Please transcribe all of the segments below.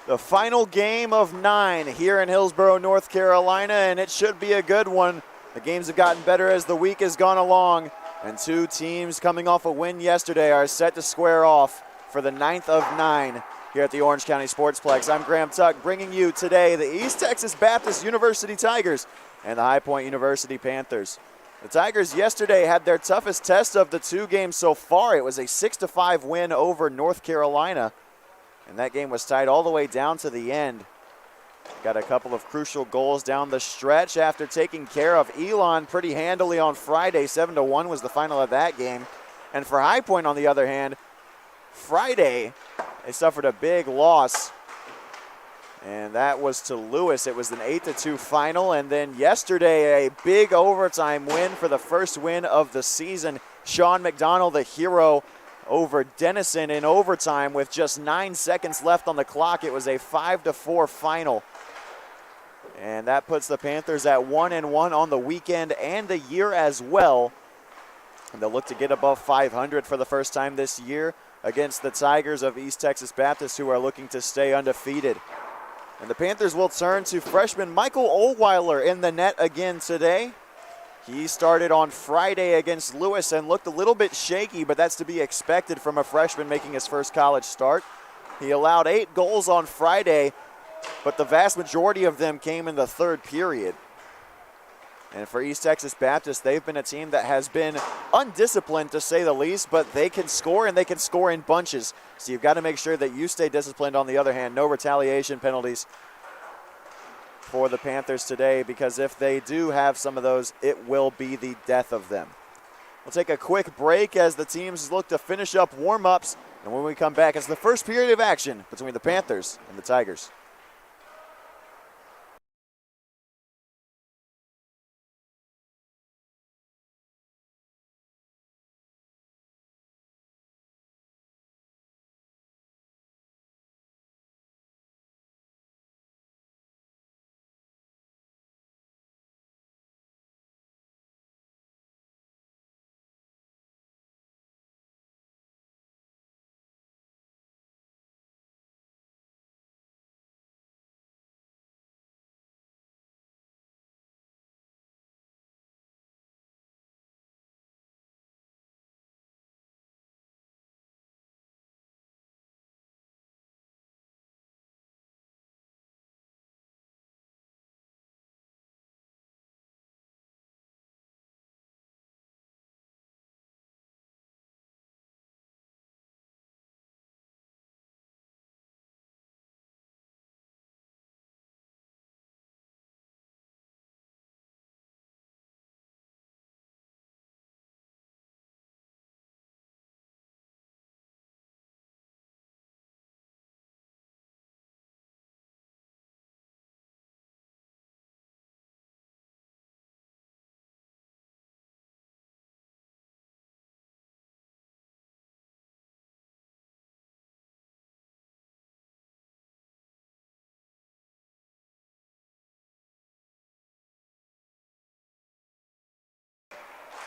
The final game of 9 here in Hillsborough, North Carolina, and it should be a good one. The games have gotten better as the week has gone along, and two teams coming off a win yesterday are set to square off for the 9th of 9 here at the Orange County Sportsplex. I'm Graham Tuck, bringing you today the East Texas Baptist University Tigers and the High Point University Panthers. The Tigers yesterday had their toughest test of the two games so far. It was a 6-5 win over North Carolina, and that game was tied all the way down to the end. Got a couple of crucial goals down the stretch after taking care of Elon pretty handily on Friday. 7-1 was the final of that game. And for High Point, on the other hand, Friday they suffered a big loss, and that was to Lewis. It was an 8-2 final, and then yesterday a big overtime win for the first win of the season. Sean McDonald, the hero, over Denison in overtime with just 9 seconds left on the clock. It was a 5-4 final, and that puts the Panthers at 1-1 on the weekend and the year as well. And they'll look to get above 500 for the first time this year against the Tigers of East Texas Baptist, who are looking to stay undefeated. And the Panthers will turn to freshman Michael Ohlweiler in the net again today. He started on Friday against Lewis and looked a little bit shaky, but that's to be expected from a freshman making his first college start. He allowed 8 goals on Friday, but the vast majority of them came in the third period. And for East Texas Baptist, they've been a team that has been undisciplined, to say the least, but they can score, and they can score in bunches. So you've got to make sure that you stay disciplined. On the other hand, no retaliation penalties for the Panthers today, because if they do have some of those, it will be the death of them. We'll take a quick break as the teams look to finish up warm-ups, and when we come back, it's the first period of action between the Panthers and the Tigers.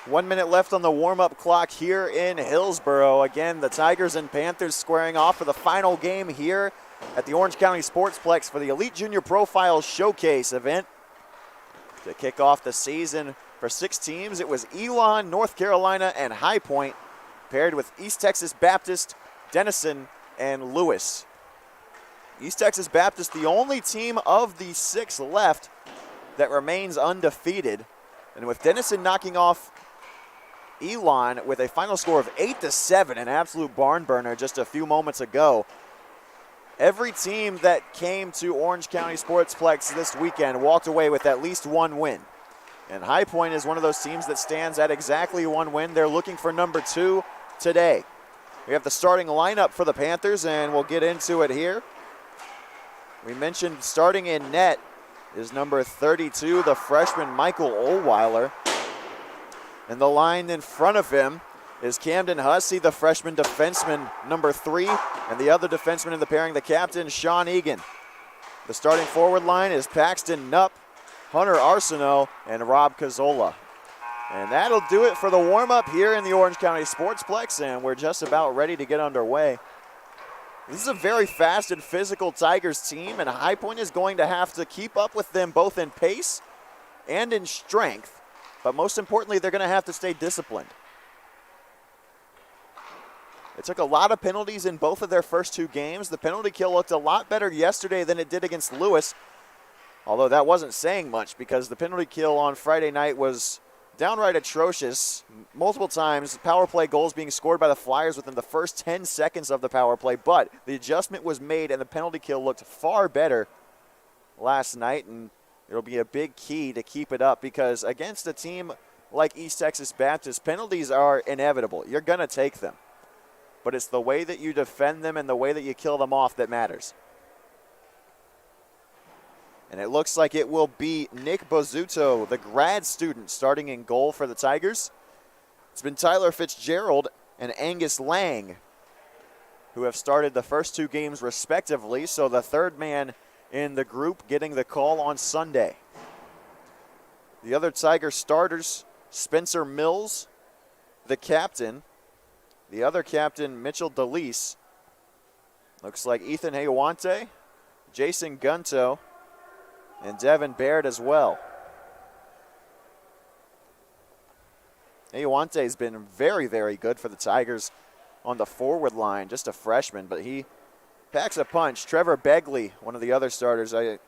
One minute left on the warm-up clock here in Hillsborough. Again, the Tigers and Panthers squaring off for the final game here at the Orange County Sportsplex for the Elite Junior Profile Showcase event. To kick off the season for 6 teams, it was Elon, North Carolina, and High Point, paired with East Texas Baptist, Denison, and Lewis. East Texas Baptist, the only team of the 6 left that remains undefeated. And with Denison knocking off Elon with a final score of 8-7, an absolute barn burner just a few moments ago. Every team that came to Orange County Sportsplex this weekend walked away with at least one win. And High Point is one of those teams that stands at exactly one win. They're looking for number 2 today. We have the starting lineup for the Panthers, and we'll get into it here. We mentioned starting in net is number 32, the freshman Michael Ohlweiler. And the line in front of him is Camden Hussey, the freshman defenseman, number 3, and the other defenseman in the pairing, the captain, Sean Egan. The starting forward line is Paxton Knupp, Hunter Arsenault, and Rob Cazzola. And that'll do it for the warm-up here in the Orange County Sportsplex, and we're just about ready to get underway. This is a very fast and physical Tigers team, and High Point is going to have to keep up with them both in pace and in strength. But most importantly, they're going to have to stay disciplined. They took a lot of penalties in both of their first two games. The penalty kill looked a lot better yesterday than it did against Lewis, although that wasn't saying much because the penalty kill on Friday night was downright atrocious. Multiple times, power play goals being scored by the Flyers within the first 10 seconds of the power play, but the adjustment was made and the penalty kill looked far better last night, and it'll be a big key to keep it up because against a team like East Texas Baptist, penalties are inevitable. You're going to take them. But it's the way that you defend them and the way that you kill them off that matters. And it looks like it will be Nick Bozzuto, the grad student, starting in goal for the Tigers. It's been Tyler Fitzgerald and Angus Lang who have started the first two games respectively, so the third man in the group getting the call on Sunday. The other Tiger starters, Spencer Mills, the captain. The other captain, Mitchell DeLeese. Looks like Ethan Hayawante, Jason Gunto, and Devin Baird as well. Hayawante been very, very good for the Tigers on the forward line, just a freshman, but he packs a punch. Trevor Begley, one of the other starters, I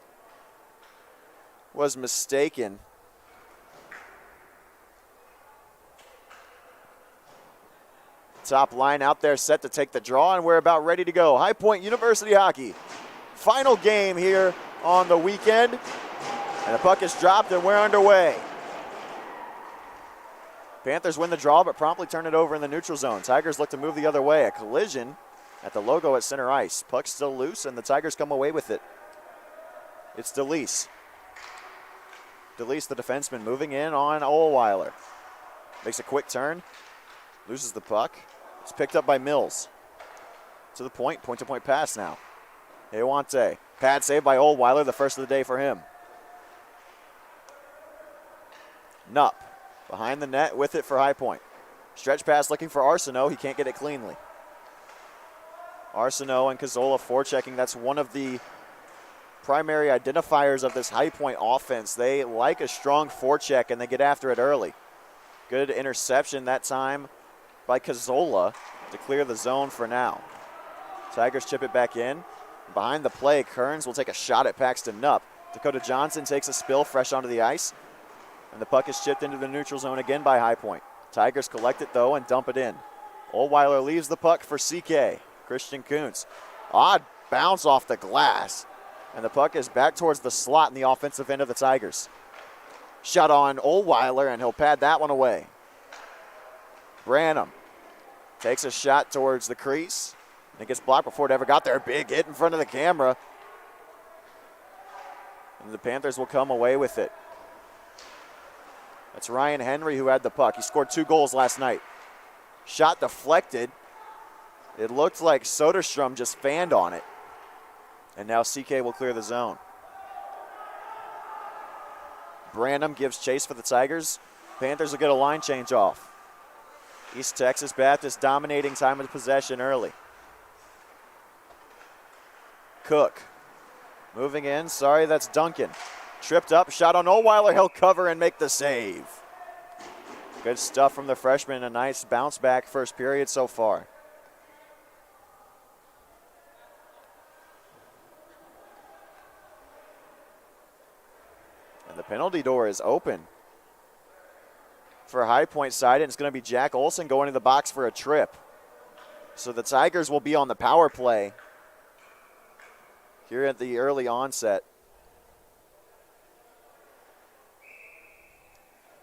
was mistaken. Top line out there set to take the draw, and we're about ready to go. High Point University hockey. Final game here on the weekend, and the puck is dropped and we're underway. Panthers win the draw but promptly turn it over in the neutral zone. Tigers look to move the other way. A collision at the logo at center ice. Puck still loose and the Tigers come away with it. It's DeLeese. DeLeese, the defenseman, moving in on Ohlweiler. Makes a quick turn, loses the puck. It's picked up by Mills. To the point, point-to-point pass now. Hayawante. Pad save by Ohlweiler, the first of the day for him. Knupp behind the net with it for High Point. Stretch pass looking for Arsenault. He can't get it cleanly. Arsenault and Cazzola forechecking. That's one of the primary identifiers of this High Point offense. They like a strong forecheck and they get after it early. Good interception that time by Cazzola to clear the zone for now. Tigers chip it back in. Behind the play, Kearns will take a shot at Paxton Knupp. Dakota Johnson takes a spill fresh onto the ice. And the puck is chipped into the neutral zone again by High Point. Tigers collect it, though, and dump it in. Ohlweiler leaves the puck for CK. Christian Kuntz. Odd bounce off the glass. And the puck is back towards the slot in the offensive end of the Tigers. Shot on Ohlweiler, and he'll pad that one away. Branham takes a shot towards the crease. And it gets blocked before it ever got there. Big hit in front of the camera. And the Panthers will come away with it. That's Ryan Henry who had the puck. He scored 2 goals last night. Shot deflected. It looked like Soderstrom just fanned on it. And now CK will clear the zone. Branham gives chase for the Tigers. Panthers will get a line change off. East Texas Baptist dominating time of possession early. Cook moving in. Sorry, that's Duncan. Tripped up, shot on Ohlweiler. He'll cover and make the save. Good stuff from the freshman. A nice bounce back first period so far. And the penalty door is open for High Point side, and it's going to be Jack Olson going to the box for a trip. So the Tigers will be on the power play here at the early onset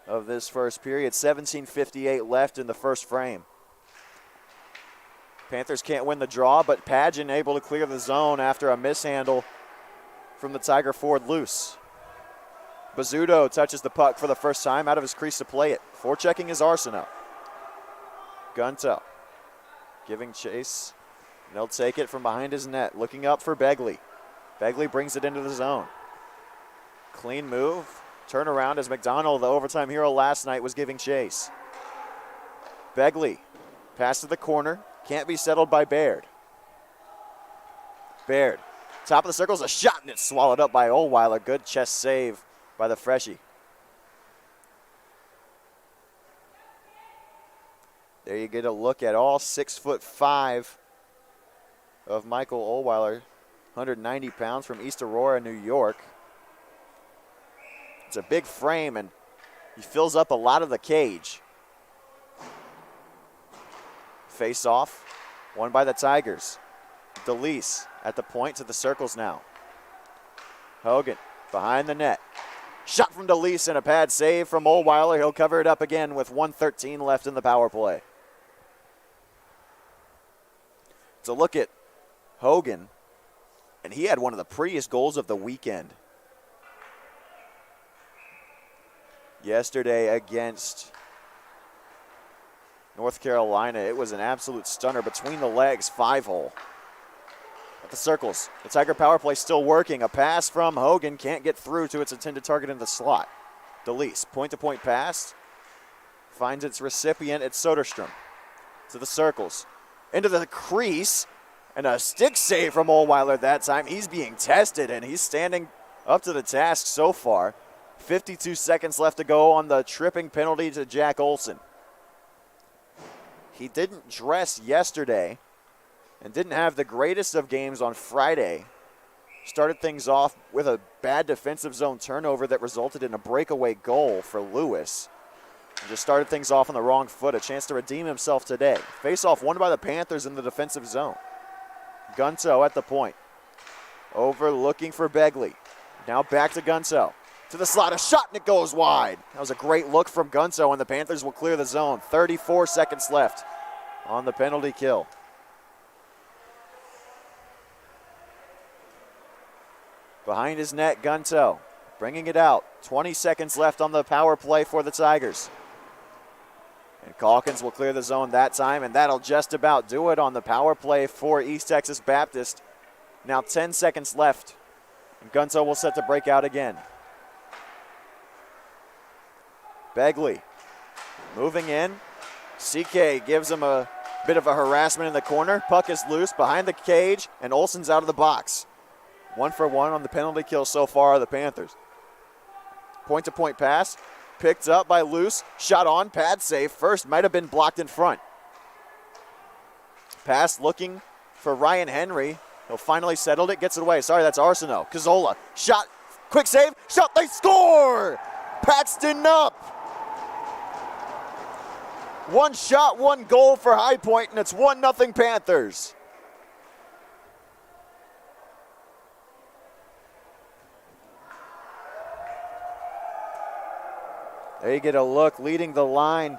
of this first period. 17:58 left in the first frame. Panthers can't win the draw, but Padgett able to clear the zone after a mishandle from the Tiger forward loose. Bozzuto touches the puck for the first time out of his crease to play it. Forechecking is Arsenault. Gunto giving chase. They'll take it from behind his net. Looking up for Begley. Begley brings it into the zone. Clean move. Turnaround as McDonald, the overtime hero last night, was giving chase. Begley, pass to the corner. Can't be settled by Baird. Baird. Top of the circle's a shot, and it's swallowed up by Oldweiler. Good chest save by the freshie. There you get a look at all 6'5" of Michael Oldweiler, 190 pounds from East Aurora, New York. It's a big frame, and he fills up a lot of the cage. Face off, won by the Tigers. DeLeese at the point to the circles now. Hogan behind the net. Shot from DeLeese and a pad save from Oldweiler. He'll cover it up again with 1:13 left in the power play. So look at Hogan, and he had one of the prettiest goals of the weekend. Yesterday against North Carolina, it was an absolute stunner. Between the legs, 5-hole. At the circles, the Tiger power play still working. A pass from Hogan, can't get through to its intended target in the slot. DeLeese, point-to-point pass, finds its recipient. It's Soderstrom. To the circles, into the crease, and a stick save from Oldweiler that time. He's being tested, and he's standing up to the task so far. 52 seconds left to go on the tripping penalty to Jack Olson. He didn't dress yesterday and didn't have the greatest of games on Friday. Started things off with a bad defensive zone turnover that resulted in a breakaway goal for Lewis. And just started things off on the wrong foot. A chance to redeem himself today. Face-off won by the Panthers in the defensive zone. Gunto at the point. Over looking for Begley. Now back to Gunto. To the slot, a shot, and it goes wide. That was a great look from Gunto, and the Panthers will clear the zone. 34 seconds left on the penalty kill. Behind his net, Gunto bringing it out. 20 seconds left on the power play for the Tigers. And Calkins will clear the zone that time, and that'll just about do it on the power play for East Texas Baptist. Now 10 seconds left, and Gunto will set to break out again. Begley moving in. CK gives him a bit of a harassment in the corner. Puck is loose behind the cage, and Olsen's out of the box. 1-for-1 on the penalty kill so far, the Panthers. Point-to-point pass, picked up by Luce, shot on, pad save. First might have been blocked in front. Pass looking for Ryan Henry. He'll finally settled it, gets it away. Sorry, that's Arsenault. Cazzola, shot, quick save, shot, they score! Paxton up. One shot, one goal for High Point, and it's 1-0 Panthers. There you get a look, leading the line.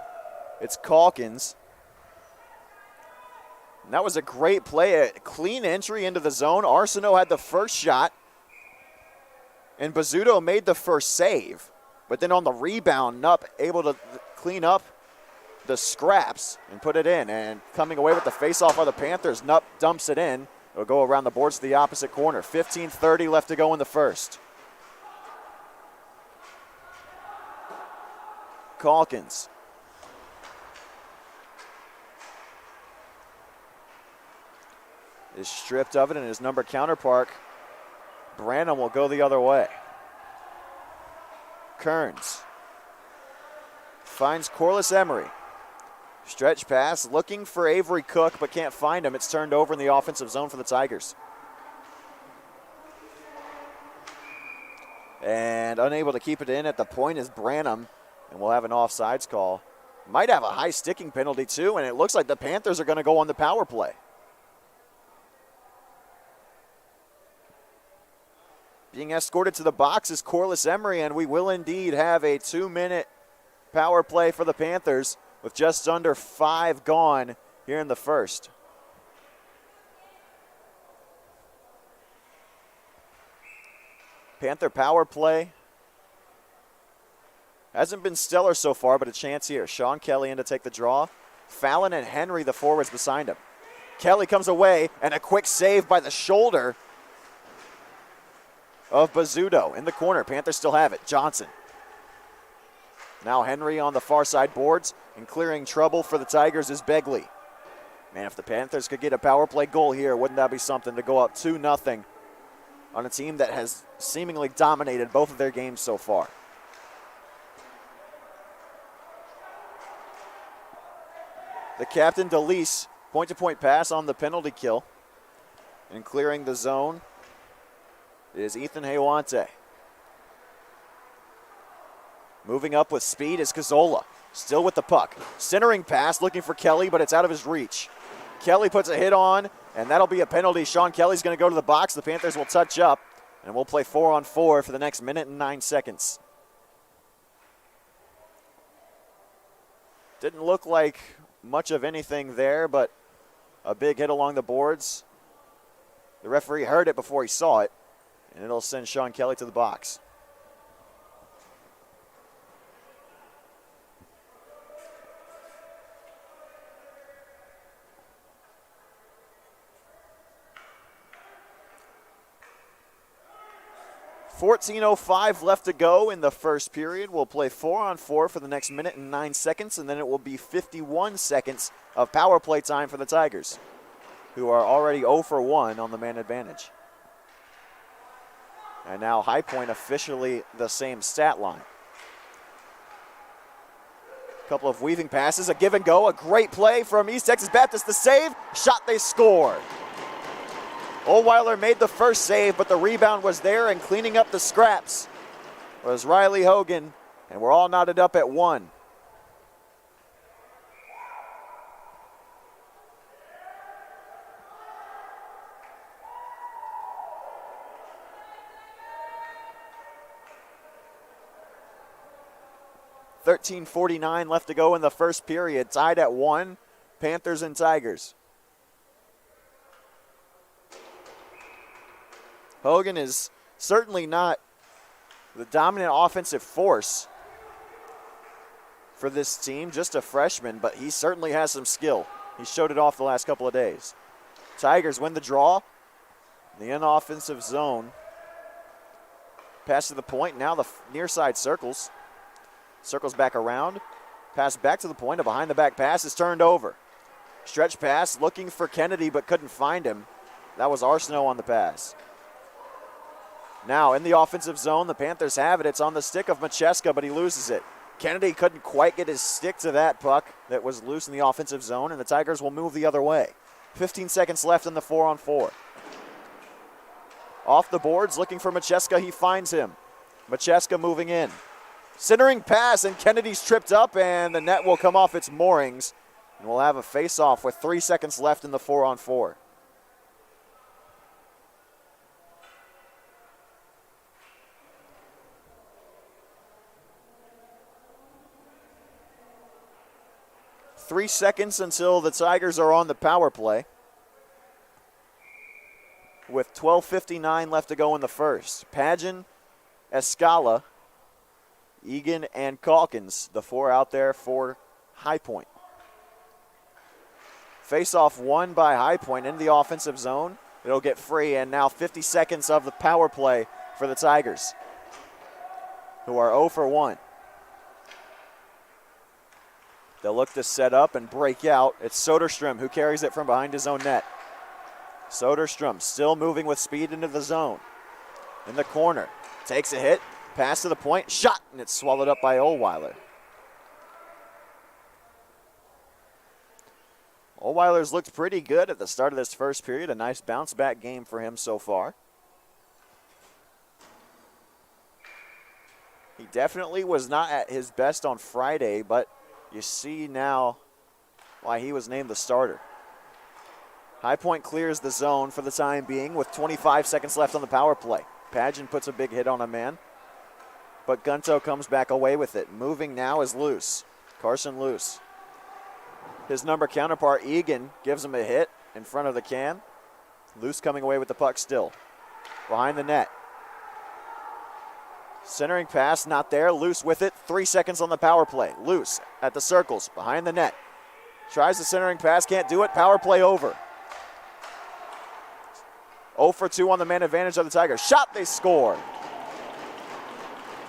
It's Calkins. And that was a great play, a clean entry into the zone. Arsenault had the first shot, and Bizzuto made the first save. But then on the rebound, Nupp able to clean up the scraps and put it in. And coming away with the faceoff are the Panthers. Nupp dumps it in. It'll go around the boards to the opposite corner. 15:30 left to go in the first. Calkins. Is stripped of it, and his number counterpart, Branham, will go the other way. Kearns finds Corliss Emery. Stretch pass, looking for Avery Cook, but can't find him. It's turned over in the offensive zone for the Tigers. And unable to keep it in at the point is Branham, and we'll have an offsides call. Might have a high sticking penalty too, and it looks like the Panthers are going to go on the power play. Being escorted to the box is Corliss Emery, and we will indeed have a 2-minute power play for the Panthers with just under 5 gone here in the first. Panther power play hasn't been stellar so far, but a chance here. Sean Kelly in to take the draw. Fallon and Henry, the forwards beside him. Kelly comes away, and a quick save by the shoulder of Bizzuto in the corner. Panthers still have it. Johnson. Now Henry on the far side boards, and clearing trouble for the Tigers is Begley. Man, if the Panthers could get a power play goal here, wouldn't that be something to go up 2-0 on a team that has seemingly dominated both of their games so far. The captain, DeLise, point-to-point pass on the penalty kill. And clearing the zone is Ethan Hewante. Moving up with speed is Cazzola. Still with the puck. Centering pass, looking for Kelly, but it's out of his reach. Kelly puts a hit on, and that'll be a penalty. Sean Kelly's going to go to the box. The Panthers will touch up, and we'll play 4-on-4 for the next minute and 9 seconds. Didn't look like much of anything there, but a big hit along the boards. The referee heard it before he saw it, and it'll send Sean Kelly to the box. .14:05 left to go in the first period. We'll play 4-on-4 for the next minute and 9 seconds, and then it will be 51 seconds of power play time for the Tigers, who are already 0 for 1 on the man advantage. And now High Point officially the same stat line. A couple of weaving passes, a give and go, a great play from East Texas Baptist. The save, shot, they score. Ohlweiler made the first save, but the rebound was there, and cleaning up the scraps was Riley Hogan, and we're all knotted up at 1. .13:49 left to go in the first period, tied at 1, Panthers and Tigers. Hogan is certainly not the dominant offensive force for this team, just a freshman, but he certainly has some skill. He showed it off the last couple of days. Tigers win the draw. The inoffensive zone. Pass to the point, now the near side circles. Circles back around. Pass back to the point, a behind the back pass is turned over. Stretch pass, looking for Kennedy but couldn't find him. That was Arsenault on the pass. Now in the offensive zone, the Panthers have it. It's on the stick of Macheska, but he loses it. Kennedy couldn't quite get his stick to that puck that was loose in the offensive zone, and the Tigers will move the other way. 15 seconds left in the 4-on-4. Off the boards, looking for Macheska. He finds him. Macheska moving in. Centering pass, and Kennedy's tripped up, and the net will come off its moorings. And we'll have a face-off with 3 seconds left in the 4-on-4. Three seconds until the Tigers are on the power play, with 12:59 left to go in the first. Pageant, Escala, Egan, and Calkins, the 4 out there for High Point. Face-off won by High Point in the offensive zone. It'll get free, and now 50 seconds of the power play for the Tigers, who are 0 for 1. They'll look to set up and break out. It's Soderstrom who carries it from behind his own net. Soderstrom still moving with speed into the zone. In the corner, takes a hit, pass to the point, shot, and it's swallowed up by Ohlweiler. Ohlweiler's looked pretty good at the start of this first period. A nice bounce-back game for him so far. He definitely was not at his best on Friday, but you see now why he was named the starter. High Point clears the zone for the time being with 25 seconds left on the power play. Pageant puts a big hit on a man, but Gunto comes back away with it. Moving now is Luce, Carson Luce. His number counterpart, Egan, gives him a hit in front of the can. Luce coming away with the puck still. Behind the net. Centering pass, not there. Luce with it. 3 seconds on the power play. Luce at the circles, behind the net. Tries the centering pass, can't do it. Power play over. 0 for 2 on the man advantage of the Tigers. Shot, they score.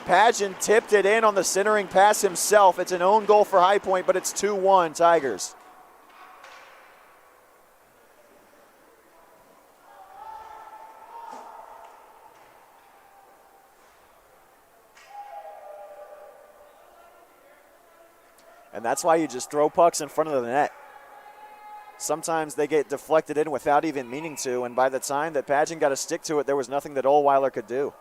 Pageant tipped it in on the centering pass himself. It's an own goal for High Point, but it's 2-1 Tigers. that's why you just throw pucks in front of the net. Sometimes they get deflected in without even meaning to, and by the time that Pageant got to stick to it, there was nothing that Ohlweiler could do.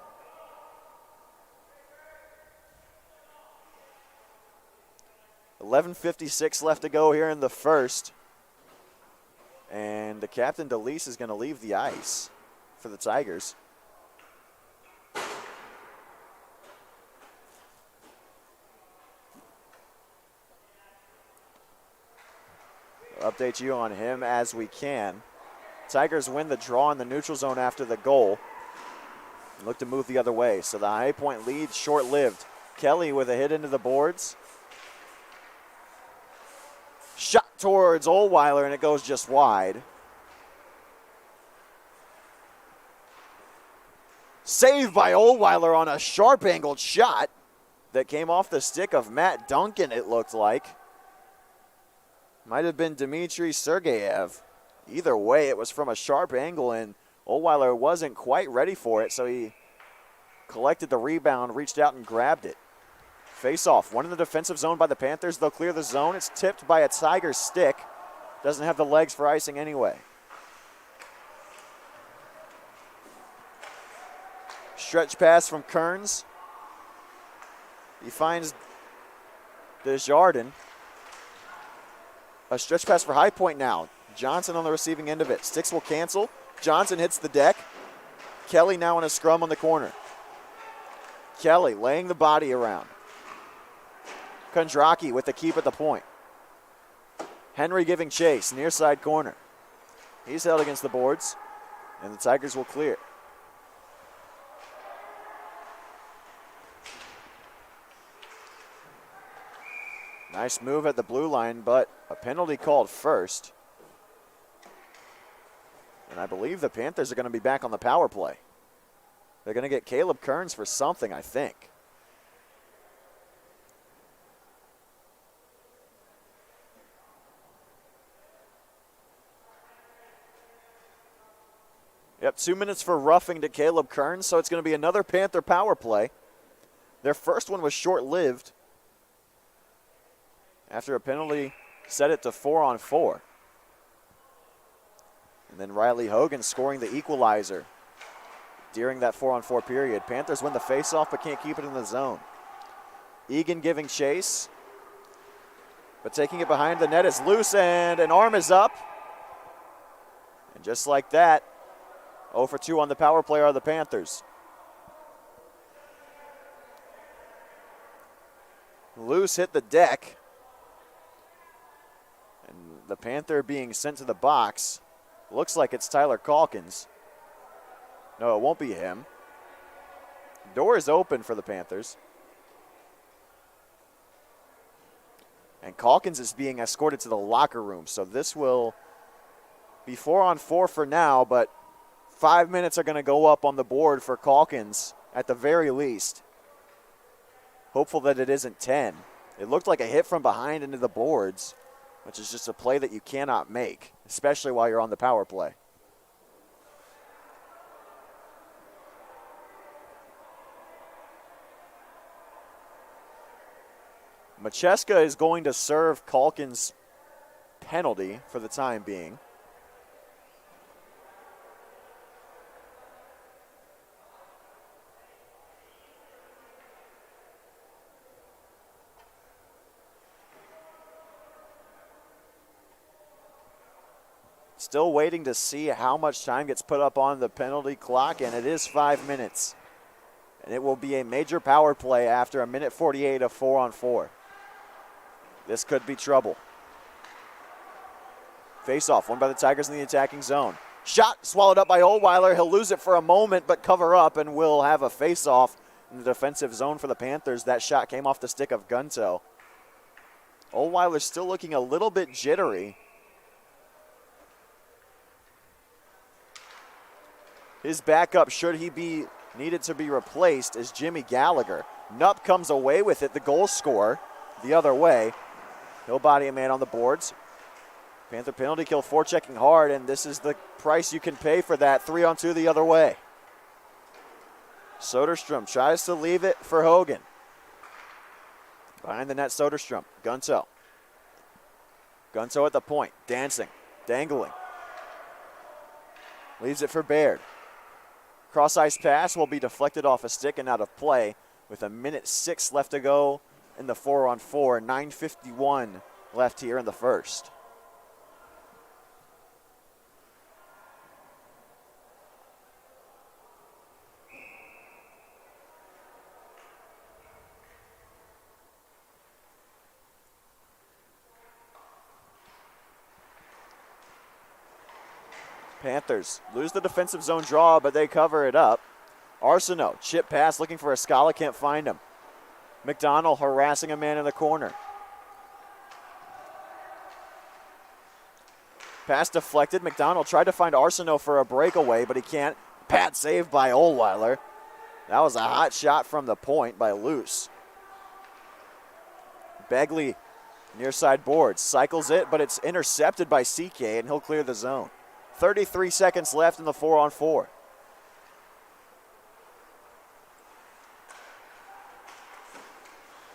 $11:56 left to go here in the first. And the captain, DeLeese, is going to leave the ice for the Tigers. We'll update you on him as we can. Tigers win the draw in the neutral zone after the goal. Look to move the other way. So the High Point lead short-lived. Kelly with a hit into the boards. Shot towards Ohlweiler, and it goes just wide. Saved by Ohlweiler on a sharp-angled shot that came off the stick of Matt Duncan, it looked like. Might have been Dmitry Sergeyev. Either way, it was from a sharp angle, and Ohlweiler wasn't quite ready for it, so he collected the rebound, reached out, and grabbed it. Face-off, one in the defensive zone by the Panthers. They'll clear the zone. It's tipped by a Tiger stick. Doesn't have the legs for icing anyway. Stretch pass from Kearns. He finds Desjardins. A stretch pass for High Point now. Johnson on the receiving end of it. Sticks will cancel. Johnson hits the deck. Kelly now in a scrum on the corner. Kelly laying the body around. Kondraki with the keep at the point. Henry giving chase, near side corner. He's held against the boards, and the Tigers will clear. Nice move at the blue line, but a penalty called first. And I believe the Panthers are going to be back on the power play. They're going to get Caleb Kearns for something, I think. Yep, 2 minutes for roughing to Caleb Kearns, so it's going to be another Panther power play. Their first one was short-lived after a penalty set it to 4-on-4. And then Riley Hogan scoring the equalizer during that 4-on-4 period. Panthers win the faceoff but can't keep it in the zone. Egan giving chase, but taking it behind the net is loose, and an arm is up. And just like that, 0 for 2 on the power play are the Panthers. Loose hit the deck. And the Panther being sent to the box. Looks like it's Tyler Calkins. No, it won't be him. Door is open for the Panthers. And Calkins is being escorted to the locker room. So this will be 4-on-4 for now, but 5 minutes are going to go up on the board for Calkins at the very least. Hopeful that it isn't 10. It looked like a hit from behind into the boards, which is just a play that you cannot make, especially while you're on the power play. Macheska is going to serve Calkins' penalty for the time being. Still waiting to see how much time gets put up on the penalty clock, and it is 5 minutes. And it will be a major power play after a minute 48 of 4-on-4. This could be trouble. Face-off, won by the Tigers in the attacking zone. Shot swallowed up by Ohlweiler. He'll lose it for a moment, but cover up, and we'll have a face-off in the defensive zone for the Panthers. That shot came off the stick of Gunto. Ohlweiler still looking a little bit jittery. His backup, should he be needed to be replaced, is Jimmy Gallagher. Nupp comes away with it, the goal scorer, the other way. He'll body a man on the boards. Panther penalty kill, forechecking hard, and this is the price you can pay for that. 3-on-2 the other way. Soderstrom tries to leave it for Hogan. Behind the net, Soderstrom. Gunto Gunto at the point, dancing, dangling. Leaves it for Baird. Cross-ice pass will be deflected off a stick and out of play with 1:06 left to go in the 4-on-4. 9:51 left here in the first. Panthers lose the defensive zone draw, but they cover it up. Arsenault, chip pass, looking for a Scala, can't find him. McDonald harassing a man in the corner. Pass deflected. McDonald tried to find Arsenault for a breakaway, but he can't. Pat saved by Ohlweiler. That was a hot shot from the point by Luce. Begley near side boards, cycles it, but it's intercepted by CK, and he'll clear the zone. 33 seconds left in the 4-on-4.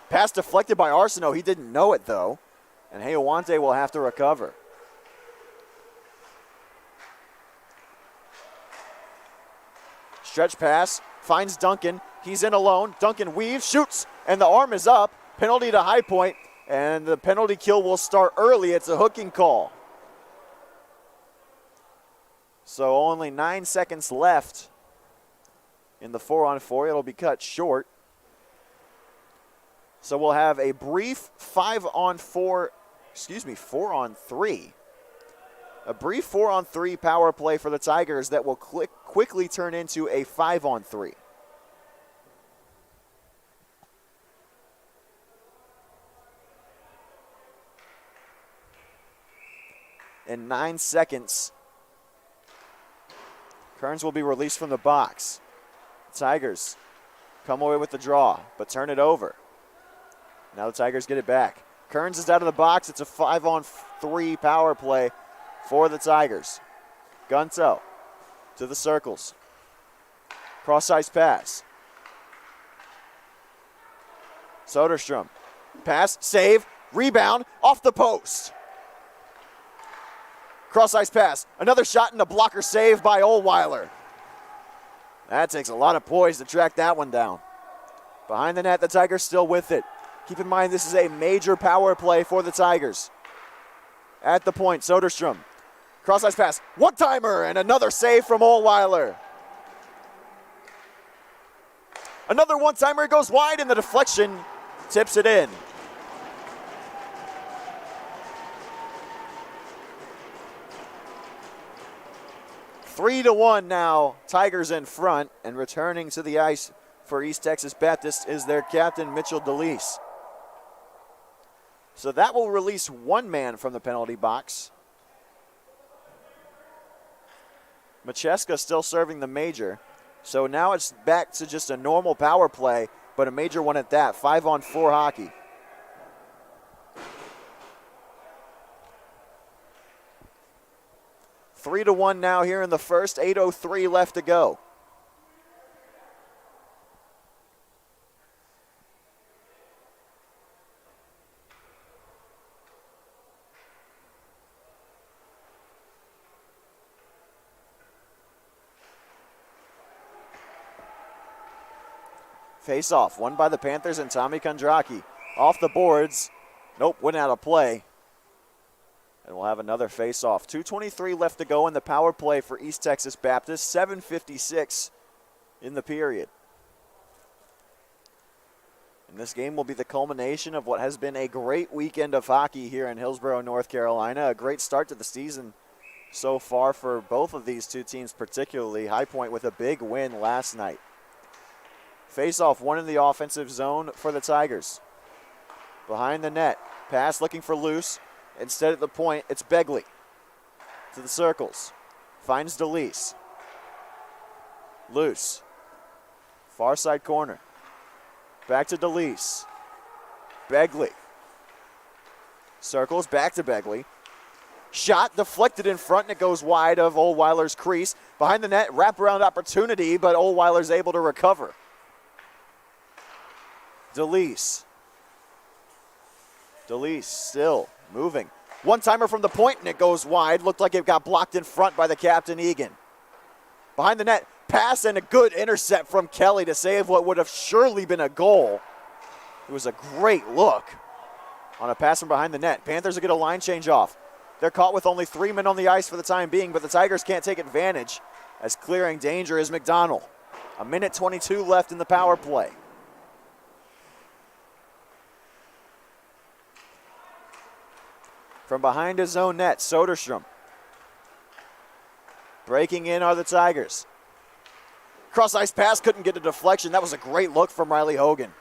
Pass deflected by Arsenault. He didn't know it, though. And Hayawante will have to recover. Stretch pass. Finds Duncan. He's in alone. Duncan weaves, shoots, and the arm is up. Penalty to High Point, and the penalty kill will start early. It's a hooking call. So only 9 seconds left in the 4-on-4. It'll be cut short. So we'll have a brief 4-on-3. A brief 4-on-3 power play for the Tigers that will quickly turn into a 5-on-3. In 9 seconds, Kearns will be released from the box. Tigers come away with the draw, but turn it over. Now the Tigers get it back. Kearns is out of the box. It's a 5-on-3 power play for the Tigers. Gunto to the circles. Cross-ice pass. Soderstrom. Pass, save, rebound, off the post. Cross-ice pass. Another shot and a blocker save by Ohlweiler. That takes a lot of poise to track that one down. Behind the net, the Tigers still with it. Keep in mind, this is a major power play for the Tigers. At the point, Soderstrom. Cross-ice pass. One-timer and another save from Ohlweiler. Another one-timer goes wide, and the deflection tips it in. Three to 1 now, Tigers in front, and returning to the ice for East Texas Baptist is their captain, Mitchell DeLeese. So that will release one man from the penalty box. Macheska still serving the major. So now it's back to just a normal power play, but a major one at that, 5-on-4 hockey. Three to 1 now here in the first, 8:03 left to go. Face-off, won by the Panthers and Tommy Kondraki. Off the boards. Nope, went out of play. And we'll have another face-off. 2:23 left to go in the power play for East Texas Baptist. 7:56 in the period. And this game will be the culmination of what has been a great weekend of hockey here in Hillsborough, North Carolina. A great start to the season so far for both of these two teams, particularly High Point with a big win last night. Face-off, one in the offensive zone for the Tigers. Behind the net, pass looking for Luce. Instead at the point, it's Begley to the circles. Finds DeLeese. Luce. Far side corner. Back to DeLeese. Begley. Circles, back to Begley. Shot deflected in front, and it goes wide of Ohlweiler's crease. Behind the net, wraparound opportunity, but Ohlweiler's able to recover. DeLeese. DeLeese still moving. One-timer from the point, and it goes wide. Looked like it got blocked in front by the captain, Egan. Behind the net, pass and a good intercept from Kelly to save what would have surely been a goal. It was a great look on a pass from behind the net. Panthers will get a line change off. They're caught with only 3 men on the ice for the time being, but the Tigers can't take advantage as clearing danger is McDonald. 1:22 left in the power play. From behind his own net, Soderstrom. Breaking in are the Tigers. Cross-ice pass, couldn't get a deflection. That was a great look from Riley Hogan.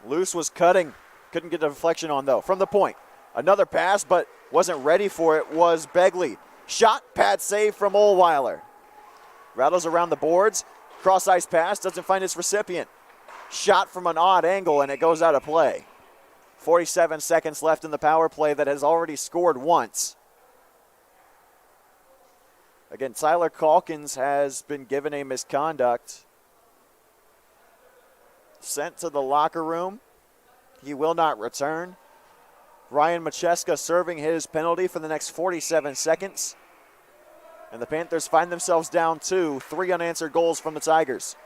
Luce was cutting, couldn't get a deflection on though. From the point, another pass, but wasn't ready for it was Begley. Shot, pad save from Ohlweiler. Rattles around the boards, cross-ice pass, doesn't find its recipient. Shot from an odd angle and it goes out of play. 47 seconds left in the power play that has already scored once. Again, Tyler Calkins has been given a misconduct. Sent to the locker room. He will not return. Ryan Macheska serving his penalty for the next 47 seconds. And the Panthers find themselves down 2, 3 unanswered goals from the Tigers.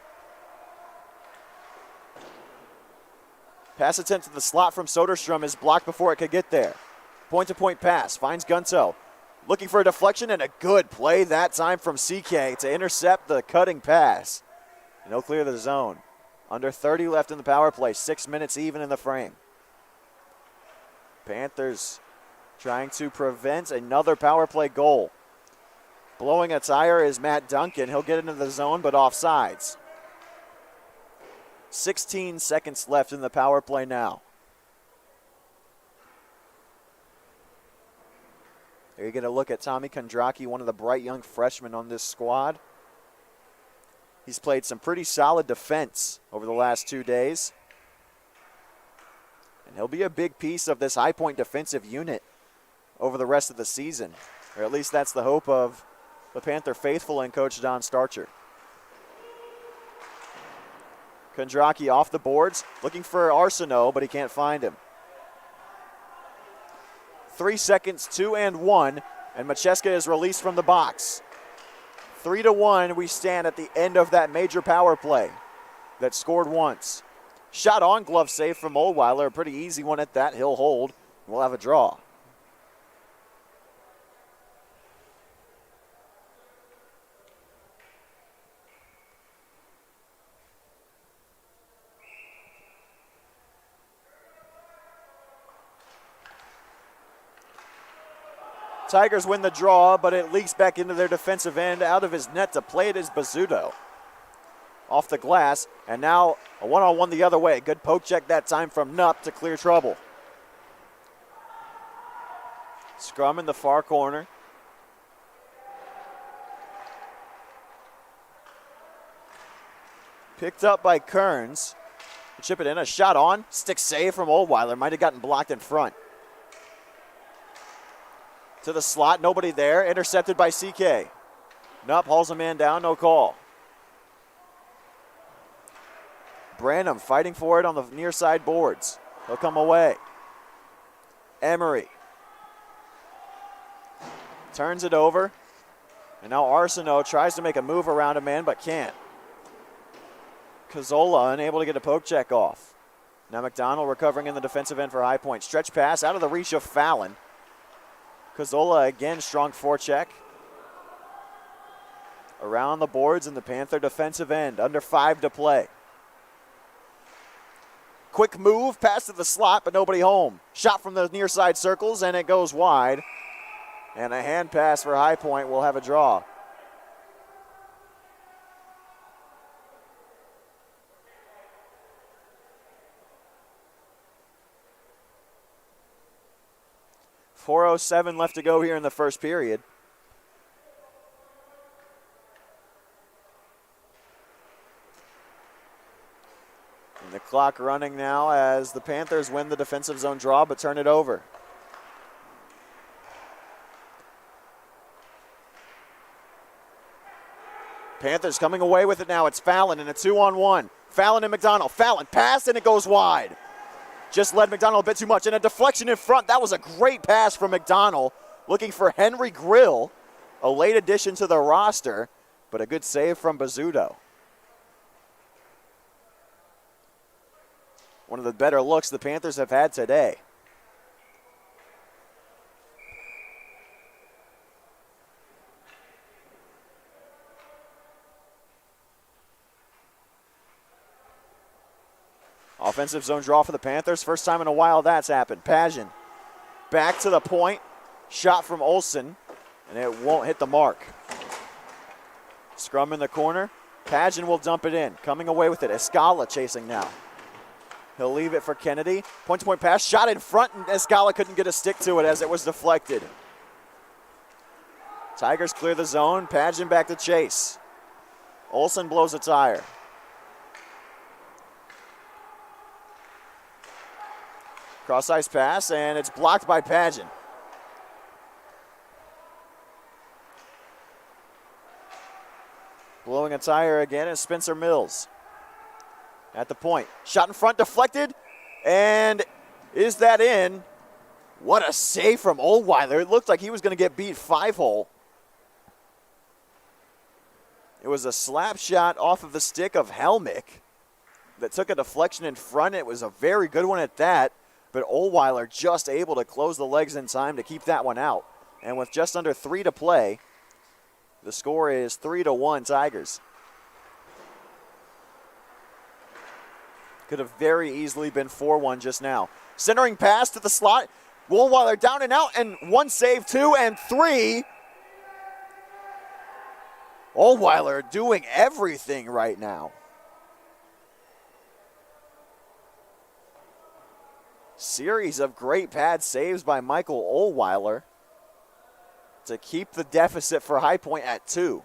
Pass attempt to the slot from Soderstrom is blocked before it could get there. Point-to-point pass, finds Gunto. Looking for a deflection and a good play that time from CK to intercept the cutting pass. And he'll clear the zone. Under 30 left in the power play, 6 minutes even in the frame. Panthers trying to prevent another power play goal. Blowing a tire is Matt Duncan. He'll get into the zone, but offsides. 16 seconds left in the power play now. There you get a look at Tommy Kondraki, one of the bright young freshmen on this squad. He's played some pretty solid defense over the last 2 days. And he'll be a big piece of this High Point defensive unit over the rest of the season. Or at least that's the hope of the Panther faithful and Coach Don Starcher. Kondraki off the boards, looking for Arsenault, but he can't find him. 3 seconds, 2 and 1, and Macheska is released from the box. 3-1, we stand at the end of that major power play that scored once. Shot on, glove save from Ohlweiler, a pretty easy one at that. He'll hold. We'll have a draw. Tigers win the draw, but it leaks back into their defensive end. Out of his net to play it is Bazzuto. Off the glass, and now a one-on-one the other way. Good poke check that time from Nupp to clear trouble. Scrum in the far corner. Picked up by Kearns. Chip it in, a shot on. Stick save from Ohlweiler. Might have gotten blocked in front. To the slot, nobody there. Intercepted by CK. Nupp hauls a man down, no call. Branham fighting for it on the near side boards. He'll come away. Emery. Turns it over. And now Arsenault tries to make a move around a man, but can't. Cazzola unable to get a poke check off. Now McDonald recovering in the defensive end for High Point. Stretch pass out of the reach of Fallon. Cazzola again, strong forecheck. Around the boards in the Panther defensive end. Under 5 to play. Quick move, pass to the slot, but nobody home. Shot from the near side circles, and it goes wide. And a hand pass for High Point will have a draw. .407 left to go here in the first period. And the clock running now as the Panthers win the defensive zone draw but turn it over. Panthers coming away with it now. It's Fallon in a 2-on-1. Fallon and McDonald. Fallon pass and it goes wide. just led McDonald a bit too much. And a deflection in front. That was a great pass from McDonald, looking for Henry Grill, a late addition to the roster, but a good save from Bizzuto. One of the better looks the Panthers have had today. Offensive zone draw for the Panthers. First time in a while that's happened. Pageant back to the point. Shot from Olsen, and it won't hit the mark. Scrum in the corner. Pageant will dump it in. Coming away with it. Escala chasing now. He'll leave it for Kennedy. Point-to-point pass. Shot in front, and Escala couldn't get a stick to it as it was deflected. Tigers clear the zone. Pageant back to chase. Olsen blows a tire. Cross-ice pass, and it's blocked by Pageant. Blowing a tire again is Spencer Mills. At the point. Shot in front, deflected, and is that in? What a save from Oldweiler. It looked like he was going to get beat 5-hole. It was a slap shot off of the stick of Helmick that took a deflection in front. It was a very good one at that. But Oldweiler just able to close the legs in time to keep that one out. And with just under 3 to play, the score is 3-1 Tigers. Could have very easily been 4-1 just now. Centering pass to the slot. Oldweiler down and out, and 1 save, 2, and 3. Oldweiler doing everything right now. Series of great pad saves by Michael Oldweiler to keep the deficit for High Point at 2.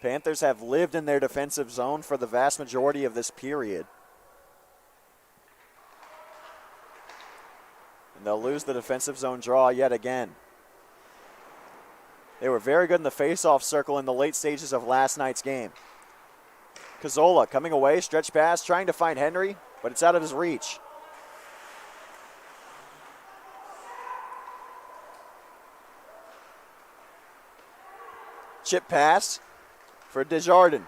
Panthers have lived in their defensive zone for the vast majority of this period. And they'll lose the defensive zone draw yet again. They were very good in the face-off circle in the late stages of last night's game. Cazzola coming away, stretch pass, trying to find Henry, but it's out of his reach. Chip pass for Desjardins.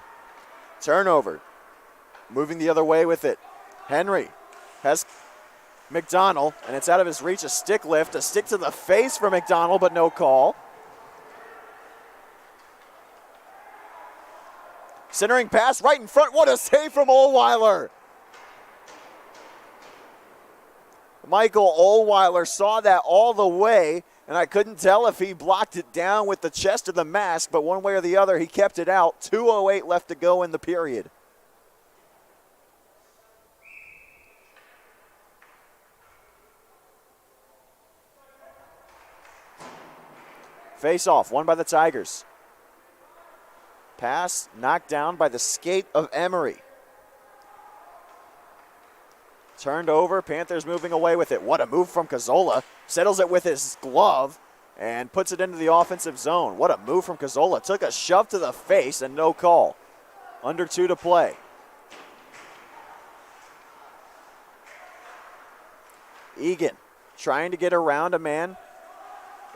Turnover. Moving the other way with it. Henry has McDonald, and it's out of his reach. A stick lift, a stick to the face for McDonald, but no call. Centering pass right in front. What a save from Oldweiler. Michael Oldweiler saw that all the way, and I couldn't tell if he blocked it down with the chest or the mask, but one way or the other, he kept it out. 2:08 left to go in the period. Face off, won by the Tigers. Pass knocked down by the skate of Emery. Turned over, Panthers moving away with it. What a move from Cazzola. Settles it with his glove and puts it into the offensive zone. What a move from Cazzola. Took a shove to the face and no call. Under 2 to play. Egan trying to get around a man.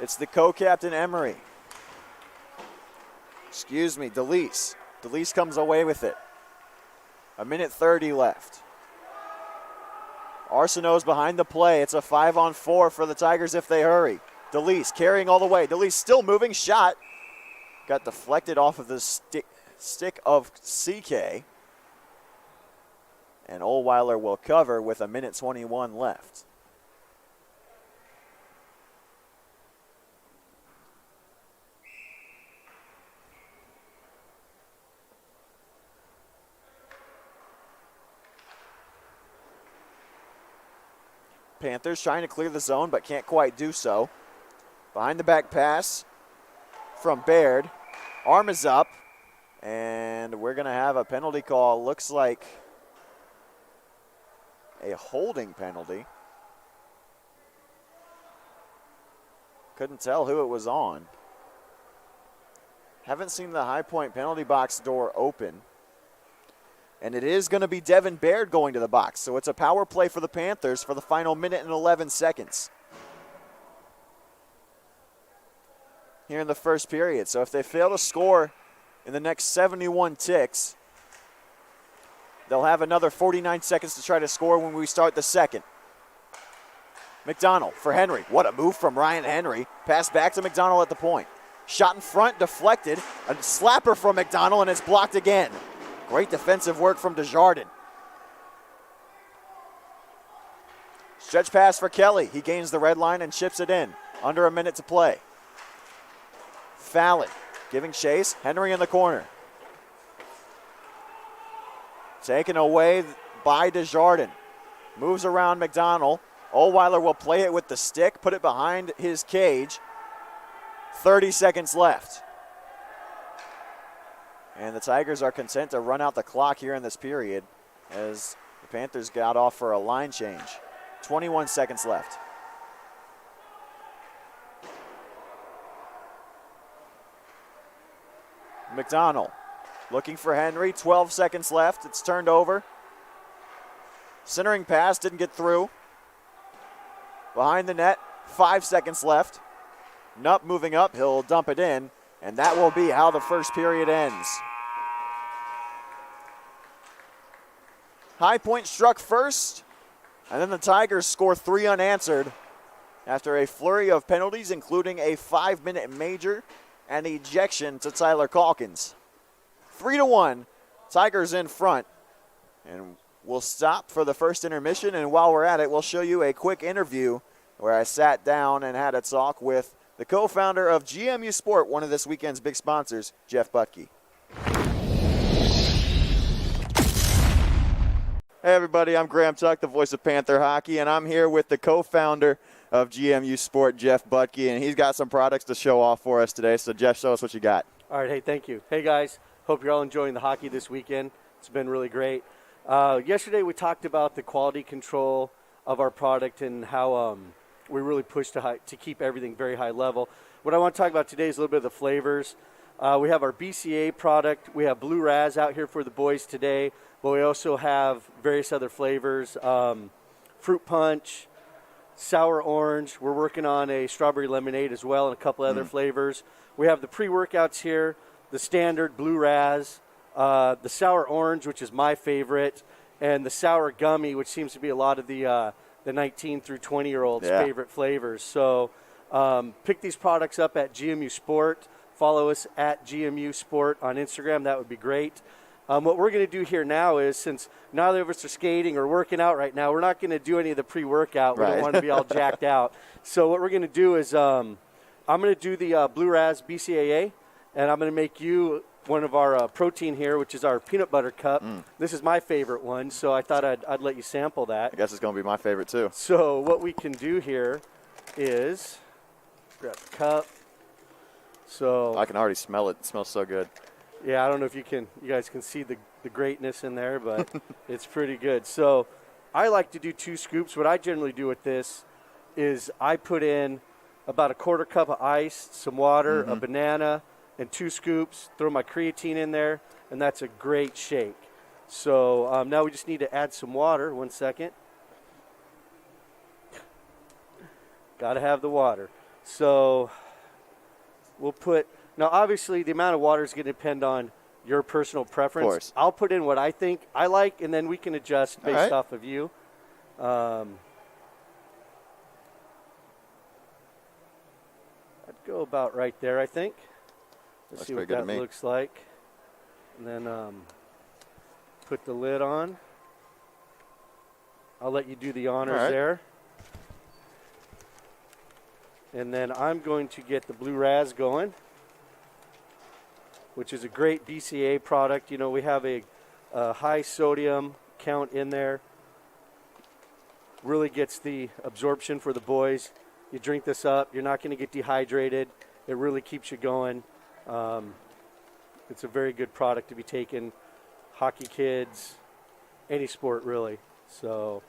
It's the co-captain Emery. Excuse me, DeLeese. DeLeese comes away with it. 1:30 left. Arsenault's behind the play. It's a 5-on-4 for the Tigers if they hurry. DeLeese carrying all the way. DeLeese still moving. Shot. Got deflected off of the stick of CK. And Oldweiler will cover with 1:21 left. Panthers trying to clear the zone, but can't quite do so. Behind the back pass from Baird. Arm is up, and we're going to have a penalty call. Looks like a holding penalty. Couldn't tell who it was on. Haven't seen the High Point penalty box door open. And it is going to be Devin Baird going to the box. So it's a power play for the Panthers for the final minute and 11 seconds here in the first period. So if they fail to score in the next 71 ticks, they'll have another 49 seconds to try to score when we start the second. McDonald for Henry. What a move from Ryan Henry. Pass back to McDonald at the point. Shot in front, deflected. A slapper from McDonald, and it's blocked again. Great defensive work from Desjardins. Stretch pass for Kelly. He gains the red line and chips it in. Under a minute to play. Fallon giving chase. Henry in the corner. Taken away by Desjardins. Moves around McDonald. Ohlweiler will play it with the stick, put it behind his cage. 30 seconds left. And the Tigers are content to run out the clock here in this period as the Panthers got off for a line change. 21 seconds left. McDonald looking for Henry. 12 seconds left. It's turned over. Centering pass didn't get through. Behind the net, 5 seconds left. Nupp moving up, he'll dump it in, and that will be how the first period ends. High Point struck first, and then the Tigers score 3 unanswered after a flurry of penalties, including a 5-minute major and ejection to Tyler Calkins. 3-1, Tigers in front, and we'll stop for the first intermission, and while we're at it, we'll show you a quick interview where I sat down and had a talk with the co-founder of GMU Sport, one of this weekend's big sponsors, Jeff Butke. Hey everybody, I'm Graham Tuck, the voice of Panther Hockey, and I'm here with the co-founder of GMU Sport, Jeff Butke, and he's got some products to show off for us today. So Jeff, show us what you got. All right, hey, thank you. Hey guys, hope you're all enjoying the hockey this weekend. It's been really great. Yesterday we talked about the quality control of our product and how we really push to keep everything very high level. What I want to talk about today is a little bit of the flavors. We have our BCA product. We have Blue Raz out here for the boys today, but we also have various other flavors. Fruit punch, sour orange. We're working on a strawberry lemonade as well and a couple other flavors. We have the pre-workouts here, the standard Blue Raz, the sour orange, which is my favorite, and the sour gummy, which seems to be a lot of the 19 through 20-year-olds' favorite flavors. So pick these products up at GMU Sport. Follow us at GMU Sport on Instagram. That would be great. What we're going to do here now is, since neither of us are skating or working out right now, we're not going to do any of the pre-workout. We don't want to be all jacked out. So what we're going to do is I'm going to do the Blue Raz BCAA, and I'm going to make you one of our protein here, which is our peanut butter cup. This is my favorite one, so I thought I'd let you sample that. I guess it's going to be my favorite too. So what we can do here is grab the cup. So I can already smell it. It smells so good. Yeah, I don't know if you guys can see the greatness in there, but it's pretty good. So I like to do 2 scoops. What I generally do with this is I put in about a quarter cup of ice, some water, a banana, and 2 scoops, throw my creatine in there, and that's a great shake. So now we just need to add some water. 1 second. Got to have the water. So we'll put, now obviously the amount of water is going to depend on your personal preference. Of course. I'll put in what I think I like, and then we can adjust based off of you. I'd go about right there, I think. Let's see what that looks like. And then put the lid on. I'll let you do the honors there. And then I'm going to get the Blue Raz going, which is a great BCA product. You know, we have a high sodium count in there. Really gets the absorption for the boys. You drink this up, you're not going to get dehydrated. It really keeps you going. It's a very good product to be taking, hockey kids, any sport really. So,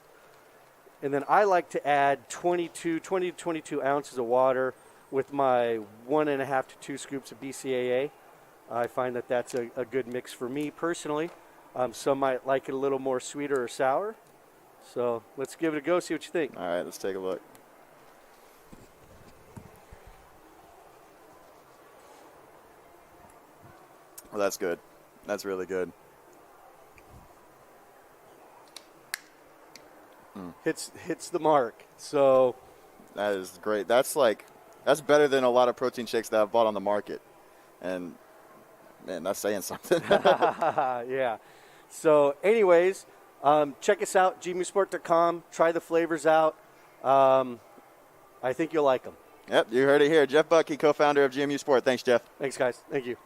and then I like to add 20 to 22 ounces of water with my 1.5 to 2 scoops of BCAA. I find that that's a good mix for me personally. Some might like it a little more sweeter or sour. So let's give it a go, see what you think. All right, let's take a look. Well, that's good. That's really good. Hits the mark. So That is great. That's better than a lot of protein shakes that I've bought on the market. And man, that's saying something. yeah. So anyways, check us out, gmusport.com. Try the flavors out. I think you'll like them. Yep, you heard it here. Jeff Buckey, co-founder of GMU Sport. Thanks, Jeff. Thanks, guys. Thank you.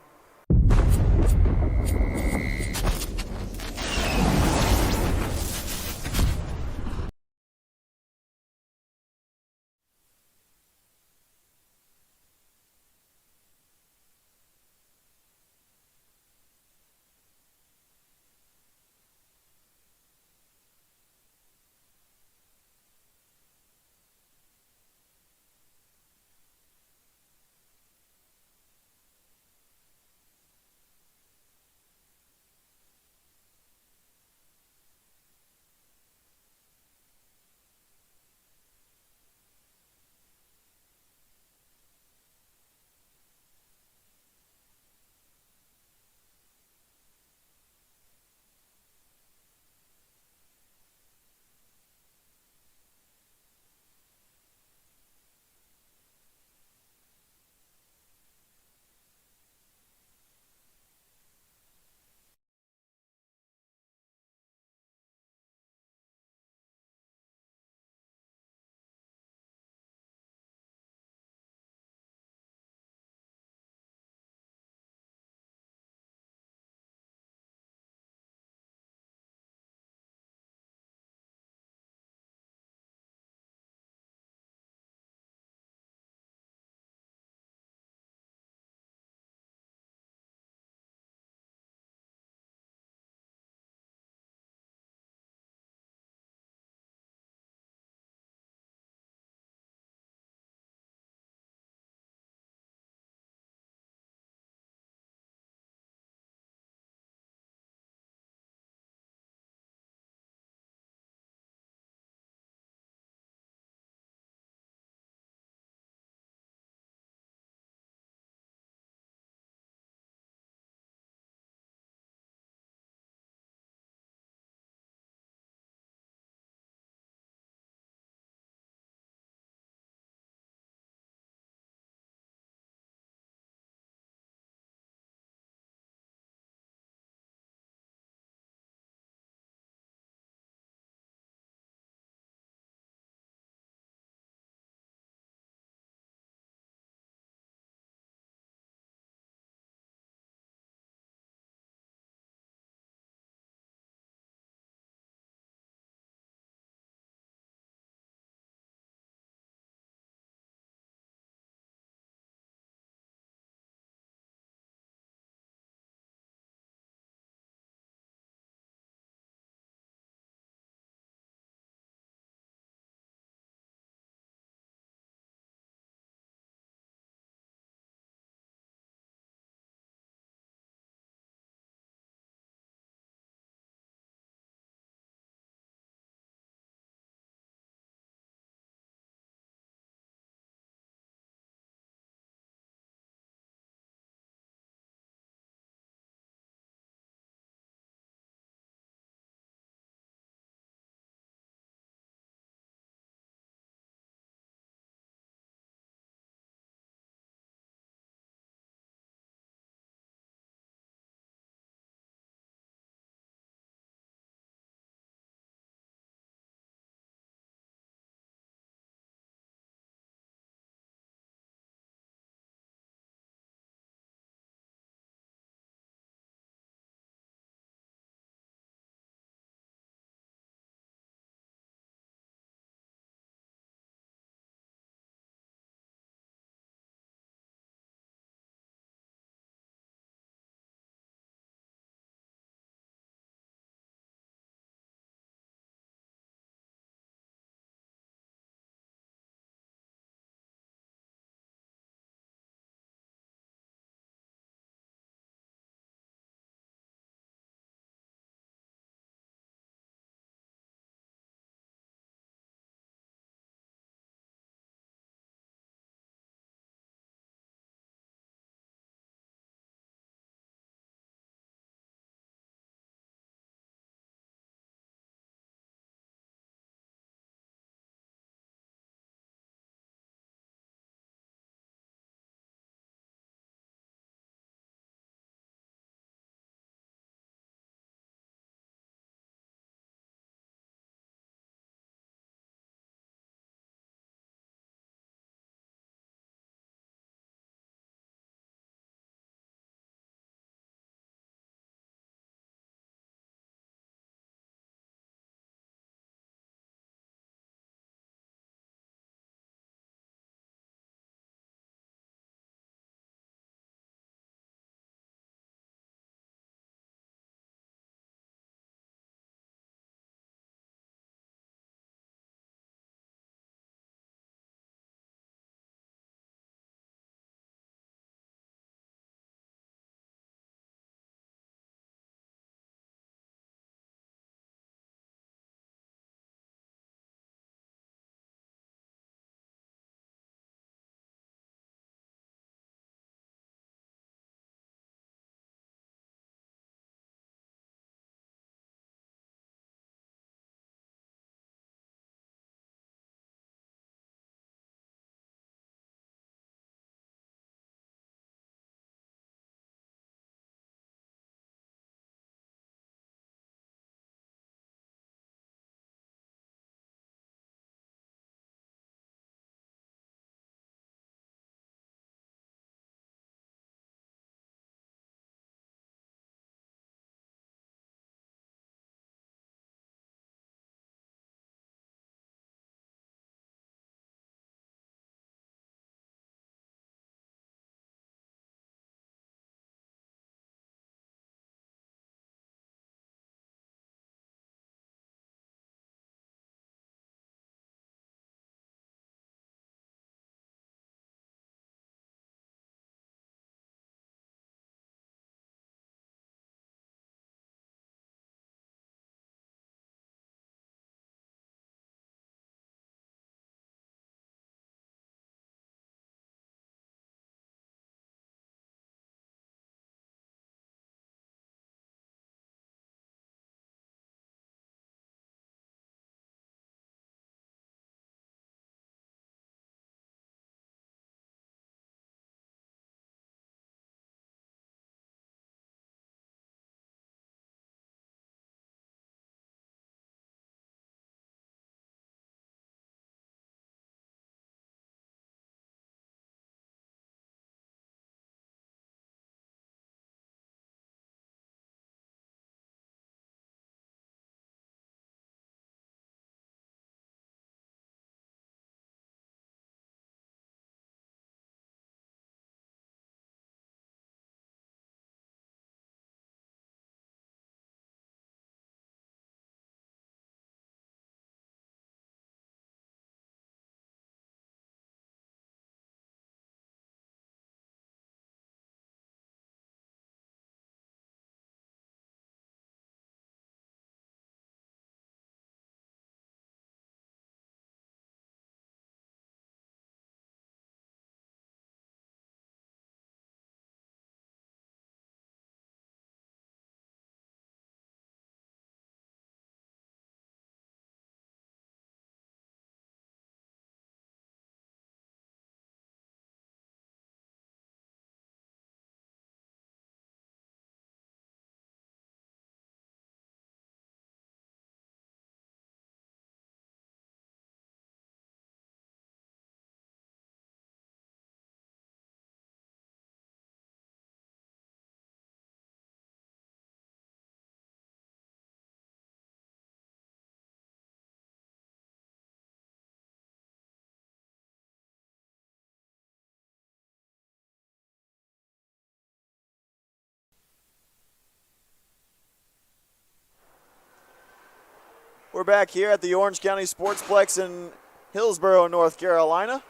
We're back here at the Orange County Sportsplex in Hillsborough, North Carolina.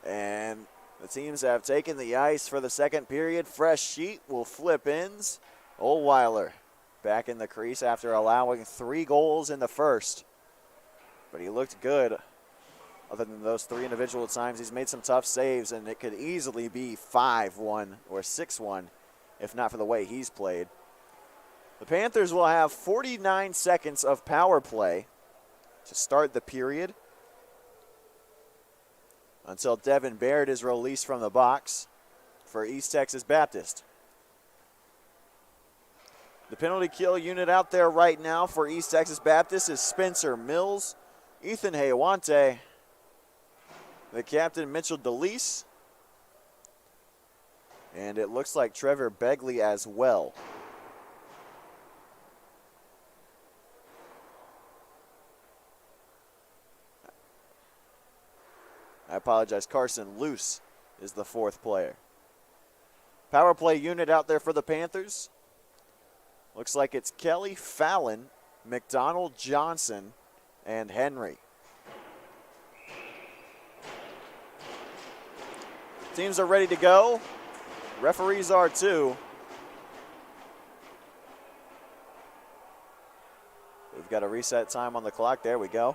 And the teams have taken the ice for the second period. Fresh sheet will flip ends. Oldweiler back in the crease after allowing 3 goals in the first. But he looked good. Other than those 3 individual times, he's made some tough saves, and it could easily be 5-1 or 6-1 if not for the way he's played. The Panthers will have 49 seconds of power play to start the period until Devin Baird is released from the box for East Texas Baptist. The penalty kill unit out there right now for East Texas Baptist is Spencer Mills, Ethan Hayawante, the captain Mitchell DeLeese, and it looks like Trevor Begley as well. I apologize, Carson Luce is the 4th player. Power play unit out there for the Panthers. Looks like it's Kelly, Fallon, McDonald, Johnson, and Henry. Teams are ready to go. Referees are too. We've got a reset time on the clock. There we go.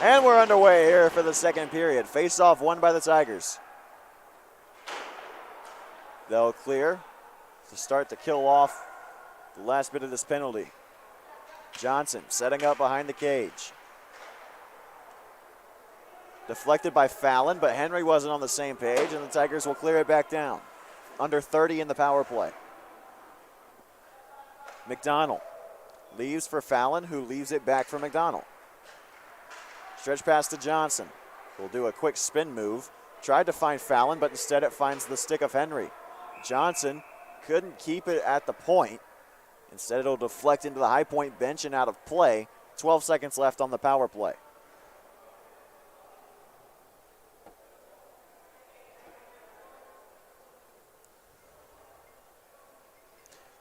And we're underway here for the second period. Face-off won by the Tigers. They'll clear to start to kill off the last bit of this penalty. Johnson setting up behind the cage. Deflected by Fallon, but Henry wasn't on the same page, and the Tigers will clear it back down. Under 30 in the power play. McDonald leaves for Fallon, who leaves it back for McDonald. Stretch pass to Johnson. Will do a quick spin move. Tried to find Fallon, but instead it finds the stick of Henry. Johnson couldn't keep it at the point. Instead it'll deflect into the high point bench and out of play. 12 seconds left on the power play.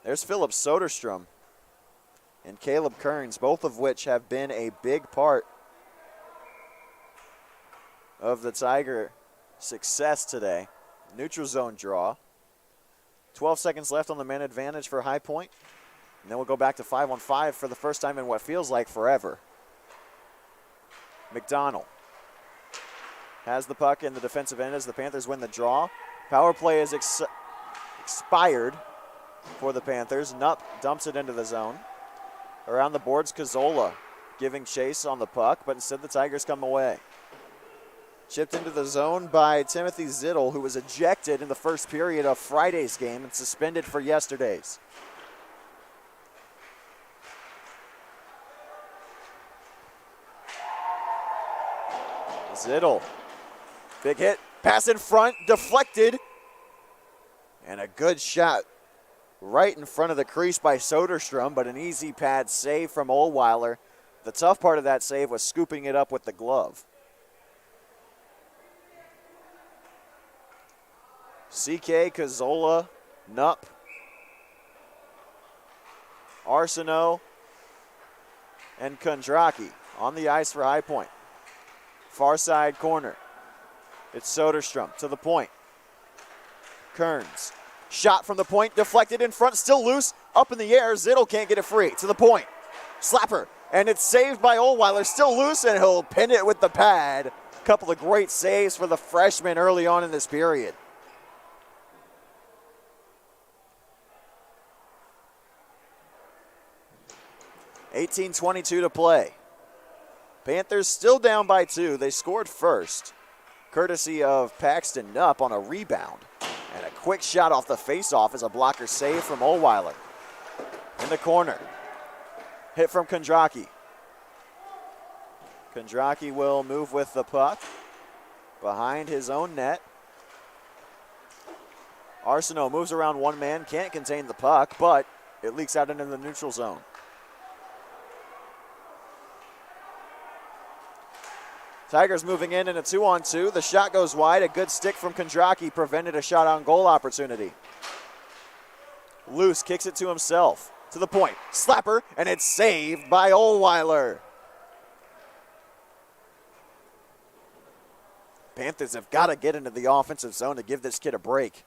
There's Philip Soderstrom and Caleb Kearns, both of which have been a big part of the Tiger success today. Neutral zone draw. 12 seconds left on the man advantage for High Point. And then we'll go back to 5-on-5 for the first time in what feels like forever. McDonald has the puck in the defensive end as the Panthers win the draw. Power play is expired for the Panthers. Nupp dumps it into the zone. Around the boards, Cazzola giving chase on the puck, but instead the Tigers come away. Chipped into the zone by Timothy Zittel, who was ejected in the first period of Friday's game and suspended for yesterday's. Zittel, big hit, pass in front, deflected, and a good shot right in front of the crease by Soderstrom, but an easy pad save from Oldweiler. The tough part of that save was scooping it up with the glove. CK, Cazzola, Nupp, Arsenault, and Kondraki on the ice for High Point. Far side corner. It's Soderstrom to the point. Kearns. Shot from the point, deflected in front, still loose, up in the air. Zittel can't get it free. To the point. Slapper. And it's saved by Oldweiler, still loose, and he'll pin it with the pad. A couple of great saves for the freshman early on in this period. .22 to play. Panthers still down by 2. They scored first, courtesy of Paxton Nupp on a rebound. And a quick shot off the faceoff is a blocker save from Oldweiler. In the corner. Hit from Kondraki. Kondraki will move with the puck behind his own net. Arsenault moves around one man, can't contain the puck, but it leaks out into the neutral zone. Tigers moving in a 2-on-2. The shot goes wide. A good stick from Kondraki prevented a shot on goal opportunity. Loose kicks it to himself. To the point. Slapper, and it's saved by Ohlweiler. Panthers have got to get into the offensive zone to give this kid a break.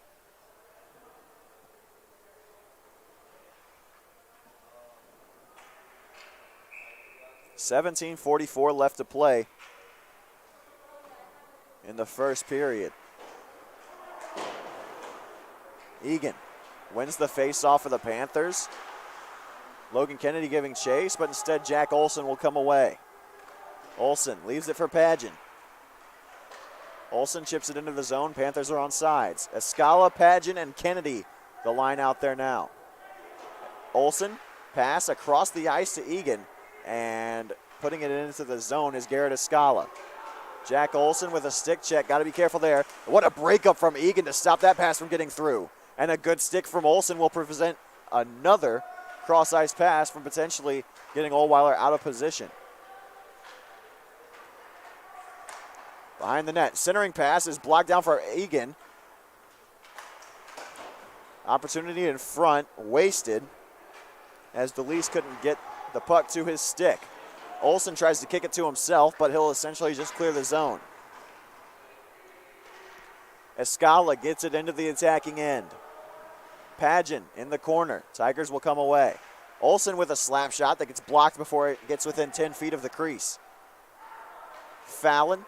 $17:44 left to play in the first period. Egan wins the face-off for the Panthers. Logan Kennedy giving chase, but instead Jack Olson will come away. Olson leaves it for Padgett. Olson chips it into the zone. Panthers are on sides. Escala, Padgett, and Kennedy, the line out there now. Olson, pass across the ice to Egan, and putting it into the zone is Garrett Escala. Jack Olson with a stick check. Got to be careful there. What a breakup from Egan to stop that pass from getting through. And a good stick from Olson will present another cross-ice pass from potentially getting Ohlweiler out of position. Behind the net, centering pass is blocked down for Egan. Opportunity in front, wasted, as DeLeese couldn't get the puck to his stick. Olson tries to kick it to himself, but he'll essentially just clear the zone. Escala gets it into the attacking end. Padgett in the corner. Tigers will come away. Olson with a slap shot that gets blocked before it gets within 10 feet of the crease. Fallon,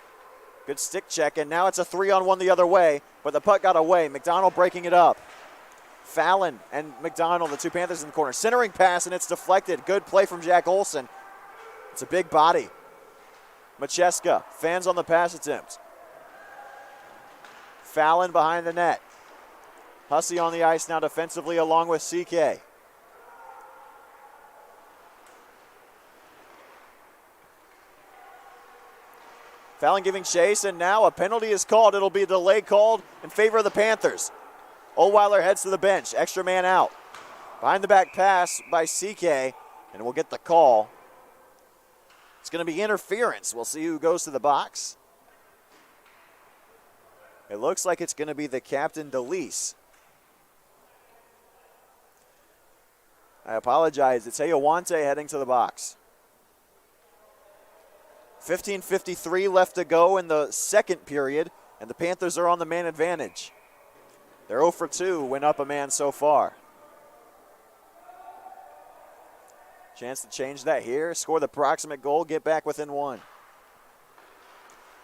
good stick check, and now it's a 3-on-1 the other way, but the puck got away. McDonald breaking it up. Fallon and McDonald, the two Panthers in the corner. Centering pass, and it's deflected. Good play from Jack Olson. It's a big body. Macheska fans on the pass attempt. Fallon behind the net. Hussey on the ice now defensively along with CK. Fallon giving chase, and now a penalty is called. It'll be a delay called in favor of the Panthers. Ohlweiler heads to the bench. Extra man out. Behind the back pass by CK, and we'll get the call. It's going to be interference. We'll see who goes to the box. It looks like it's going to be the captain, DeLeese. I apologize. It's Ayawante heading to the box. 15:53 left to go in the second period, and the Panthers are on the man advantage. They're 0 for 2, win up a man so far. Chance to change that here, score the proximate goal, get back within one.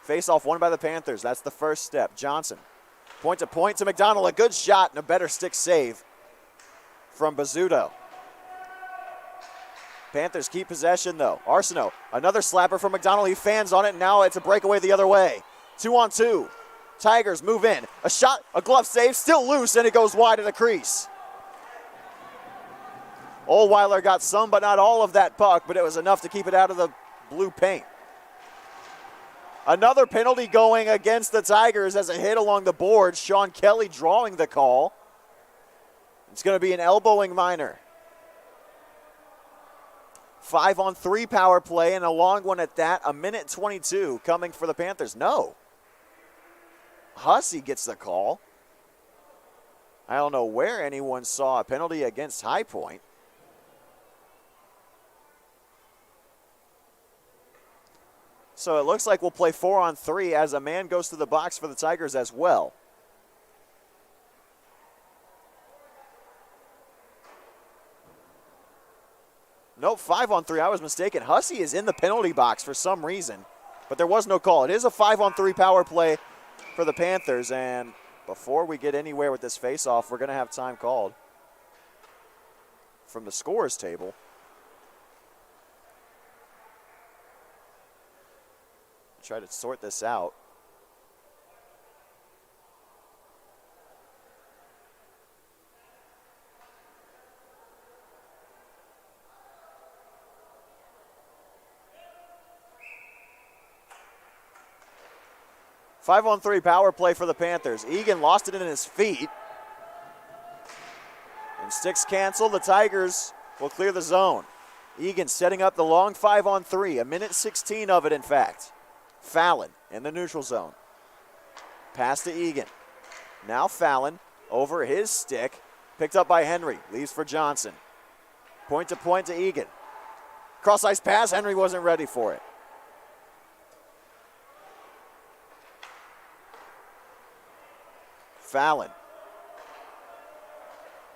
Face-off won by the Panthers. That's the first step. Johnson, point to McDonald. A good shot and a better stick save from Bizzuto. Panthers keep possession, though. Arsenault, another slapper from McDonald. He fans on it, and now it's a breakaway the other way. 2-on-2. Tigers move in. A shot, a glove save, still loose, and it goes wide of the crease. Ohlweiler got some, but not all of that puck, but it was enough to keep it out of the blue paint. Another penalty going against the Tigers as a hit along the boards. Sean Kelly drawing the call. It's going to be an elbowing minor. 5-on-3 power play, and a long one at that. 1:22 coming for the Panthers. No. Hussey gets the call. I don't know where anyone saw a penalty against High Point. So it looks like we'll play 4-on-3 as a man goes to the box for the Tigers as well. Nope, 5-on-3. I was mistaken. Hussey is in the penalty box for some reason, but there was no call. It is a 5-on-3 power play for the Panthers, and before we get anywhere with this face-off, we're going to have time called from the scorers table. Try to sort this out. Five-on-3 power play for the Panthers. Egan lost it in his feet. And sticks canceled. The Tigers will clear the zone. Egan setting up the long 5-on-3. 1:16 of it, in fact. Fallon in the neutral zone. Pass to Egan. Now Fallon over his stick. Picked up by Henry. Leaves for Johnson. Point to Egan. Cross ice pass. Henry wasn't ready for it. Fallon.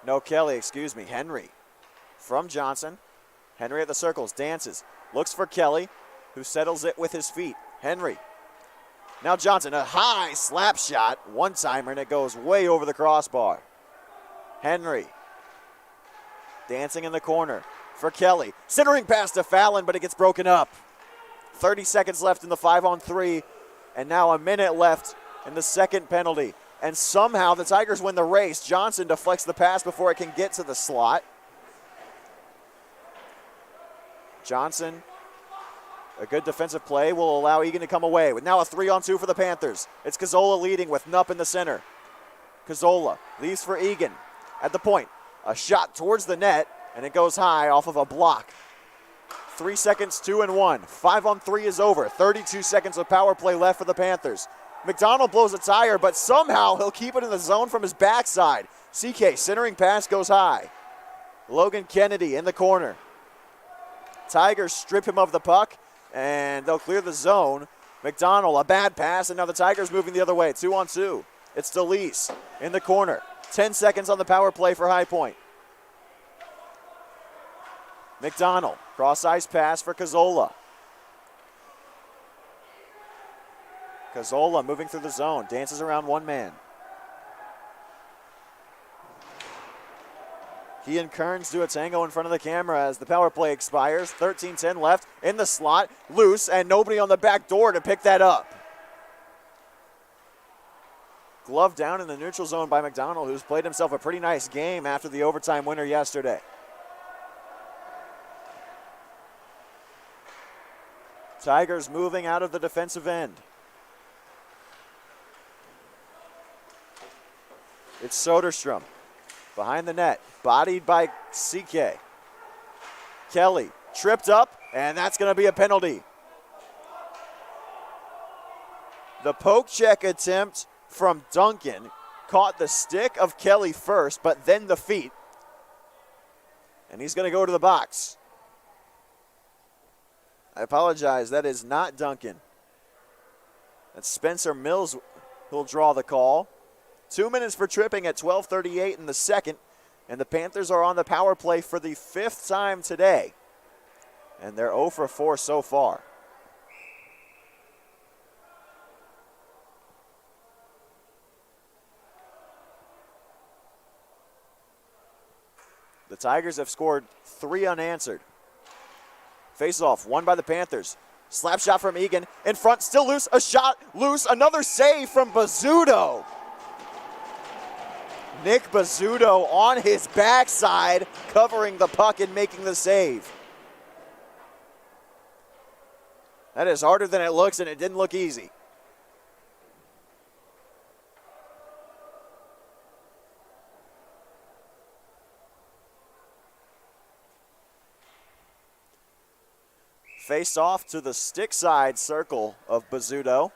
No, Kelly, excuse me. Henry from Johnson. Henry at the circles. Dances. Looks for Kelly, who settles it with his feet. Henry. Now Johnson, a high slap shot. One-timer, and it goes way over the crossbar. Henry. Dancing in the corner for Kelly. Centering pass to Fallon, but it gets broken up. 30 seconds left in the 5-on-3, and now a minute left in the second penalty. And somehow the Tigers win the race. Johnson deflects the pass before it can get to the slot. Johnson, a good defensive play, will allow Egan to come away. With now a 3-on-2 for the Panthers. It's Cazzola leading with Knupp in the center. Cazzola leaves for Egan at the point. A shot towards the net, and it goes high off of a block. 3 seconds, 2-1. 5-on-3 is over. 32 seconds of power play left for the Panthers. McDonald blows a tire, but somehow he'll keep it in the zone from his backside. CK, centering pass goes high. Logan Kennedy in the corner. Tigers strip him of the puck, and they'll clear the zone. McDonald, a bad pass, and now the Tigers moving the other way. 2-on-2. It's DeLeese in the corner. 10 seconds on the power play for High Point. McDonald, cross-ice pass for Cazzola. Cazzola moving through the zone, dances around one man. He and Kearns do a tango in front of the camera as the power play expires. 13:10 left in the slot, loose, and nobody on the back door to pick that up. Glove down in the neutral zone by McDonald, who's played himself a pretty nice game after the overtime winner yesterday. Tigers moving out of the defensive end. It's Soderstrom behind the net, bodied by CK. Kelly tripped up, and that's going to be a penalty. The poke check attempt from Duncan caught the stick of Kelly first, but then the feet. And he's going to go to the box. I apologize, that is not Duncan. That's Spencer Mills who'll draw the call. 2 minutes for tripping at 12:38 in the second, and the Panthers are on the power play for the 5th time today. And they're 0 for 4 so far. The Tigers have scored 3 unanswered. Face-off, won by the Panthers. Slap shot from Egan. In front, still loose. A shot loose. Another save from Bizzuto. Nick Bizzuto on his backside, covering the puck and making the save. That is harder than it looks, and it didn't look easy. Face off to the stick side circle of Bizzuto.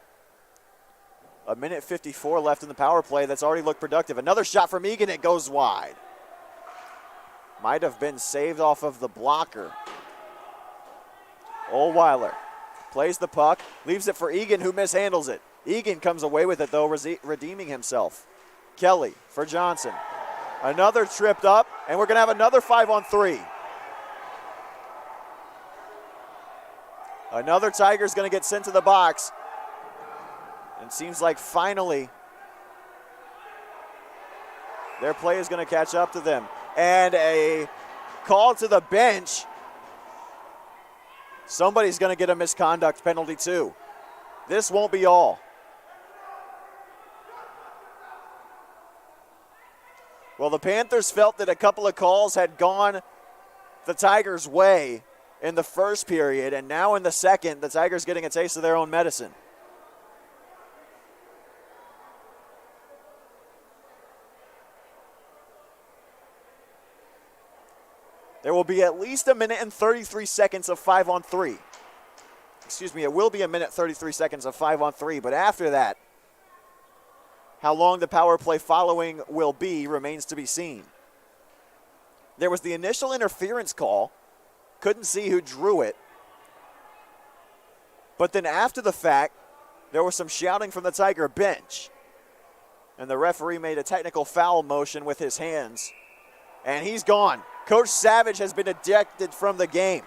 1:54 left in the power play. That's already looked productive. Another shot from Egan. It goes wide. Might have been saved off of the blocker. Ohlweiler plays the puck, leaves it for Egan, who mishandles it. Egan comes away with it, though, redeeming himself. Kelly for Johnson. Another tripped up, and we're going to have another 5-on-3. Another Tiger's going to get sent to the box. And it seems like finally their play is going to catch up to them. And a call to the bench. Somebody's going to get a misconduct penalty too. This won't be all. Well, the Panthers felt that a couple of calls had gone the Tigers' way in the first period, and now in the second, the Tigers getting a taste of their own medicine. There will be at least 1 minute and 33 seconds of 5-on-3. Excuse me, it will be 1 minute 33 seconds of 5-on-3, but after that, how long the power play following will be remains to be seen. There was the initial interference call. Couldn't see who drew it. But then after the fact, there was some shouting from the Tiger bench. And the referee made a technical foul motion with his hands. And he's gone. Coach Savage has been ejected from the game.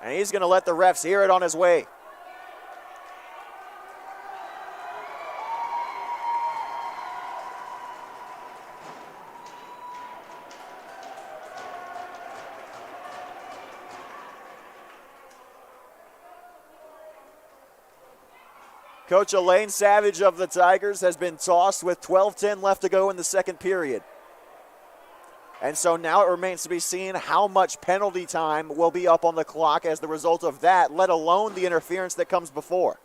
And he's going to let the refs hear it on his way. Coach Elaine Savage of the Tigers has been tossed with 12:10 left to go in the second period. And so now it remains to be seen how much penalty time will be up on the clock as the result of that, let alone the interference that comes before.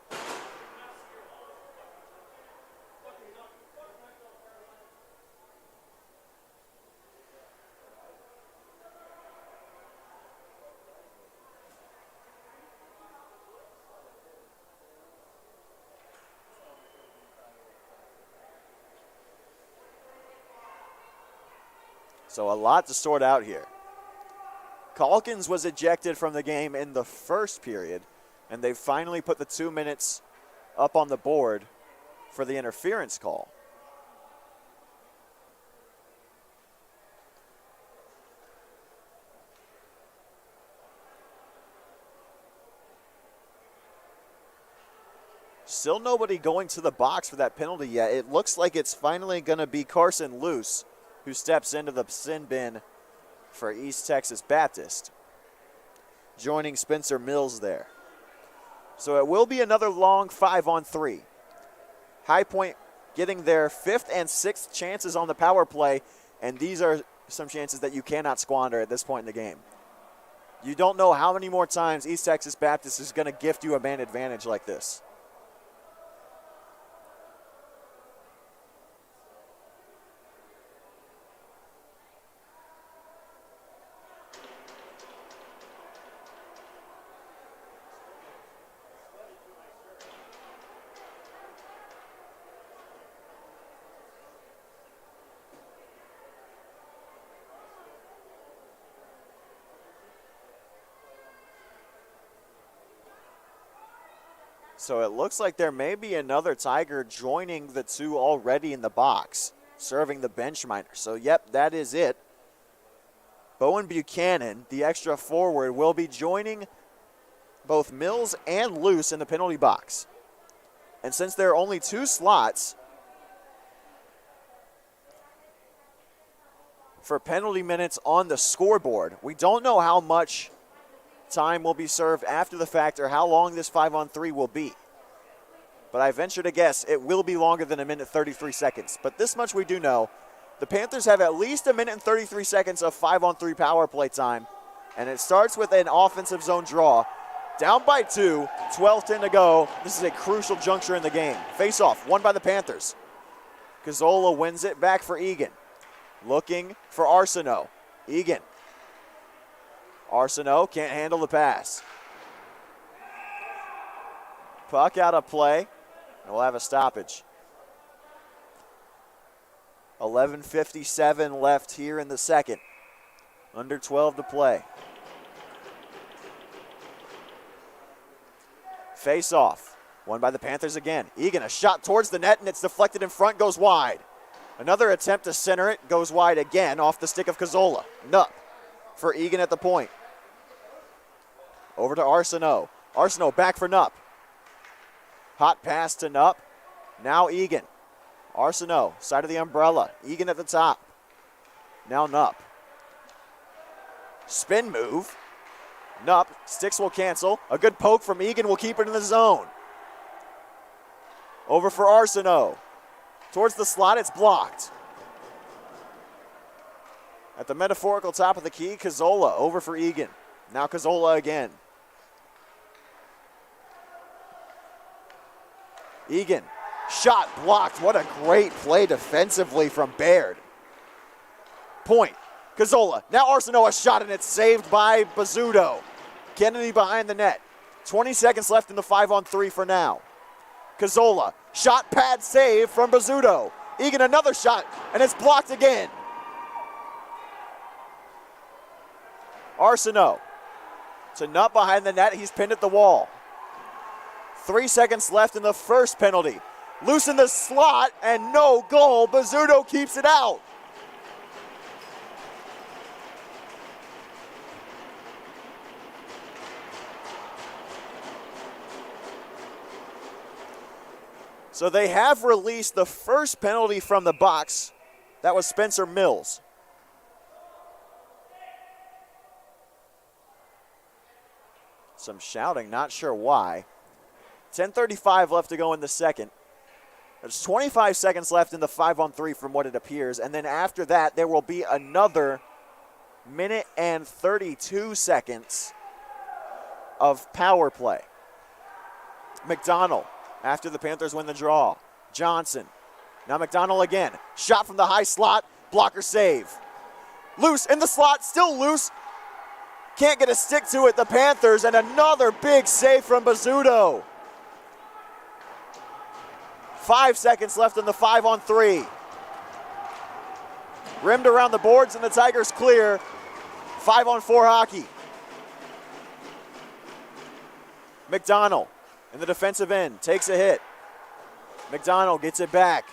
So a lot to sort out here. Calkins was ejected from the game in the first period, and they finally put the 2 minutes up on the board for the interference call. Still nobody going to the box for that penalty yet. It looks like it's finally going to be Carson Luce who steps into the sin bin for East Texas Baptist, joining Spencer Mills there. So it will be another long 5-on-3. High Point getting their 5th and 6th chances on the power play, and these are some chances that you cannot squander at this point in the game. You don't know how many more times East Texas Baptist is going to gift you a man advantage like this. So it looks like there may be another Tiger joining the two already in the box, serving the bench minor. So, yep, that is it. Bowen Buchanan, the extra forward, will be joining both Mills and Luce in the penalty box. And since there are only 2 slots for penalty minutes on the scoreboard, we don't know how much time will be served after the fact or how long this 5-on-3 will be. But I venture to guess it will be longer than 1 minute 33 seconds. But this much we do know. The Panthers have at least 1 minute and 33 seconds of 5-on-3 power play time. And it starts with an offensive zone draw. Down by 2, 12:10 to go. This is a crucial juncture in the game. Face-off, won by the Panthers. Cazzola wins it back for Egan. Looking for Arsenault. Egan. Arsenault can't handle the pass. Puck out of play, and we'll have a stoppage. 11:57 left here in the second. Under 12 to play. Face off, won by the Panthers again. Egan, a shot towards the net, and it's deflected in front, goes wide. Another attempt to center it, goes wide again off the stick of Cazzola. Nup for Egan at the point. Over to Arsenault. Arsenault back for Nup. Hot pass to Nup. Now Egan. Arsenault, side of the umbrella. Egan at the top. Now Nup. Spin move. Nup, sticks will cancel. A good poke from Egan will keep it in the zone. Over for Arsenault. Towards the slot, it's blocked. At the metaphorical top of the key, Cazzola over for Egan. Now Cazzola again. Egan, shot blocked. What a great play defensively from Baird. Point, Cazzola. Now Arsenault, a shot, and it's saved by Bizzuto. Kennedy behind the net. 20 seconds left in the 5-on-3 for now. Cazzola, shot pad save from Bizzuto. Egan, another shot, and it's blocked again. Arsenault to Nutt behind the net. He's pinned at the wall. 3 seconds left in the first penalty. Loose in the slot and no goal. Bizzuto keeps it out. So they have released the first penalty from the box. That was Spencer Mills. Some shouting, not sure why. 10:35 left to go in the second. There's 25 seconds left in the 5-on-3 from what it appears. And then after that, there will be another minute and 32 seconds of power play. McDonald, after the Panthers win the draw. Johnson. Now McDonald again. Shot from the high slot. Blocker save. Loose in the slot. Still loose. Can't get a stick to it. The Panthers. And another big save from Bizzuto. 5 seconds left in the 5-on-3. Rimmed around the boards and the Tigers clear. 5-on-4 hockey. McDonald in the defensive end takes a hit. McDonald gets it back.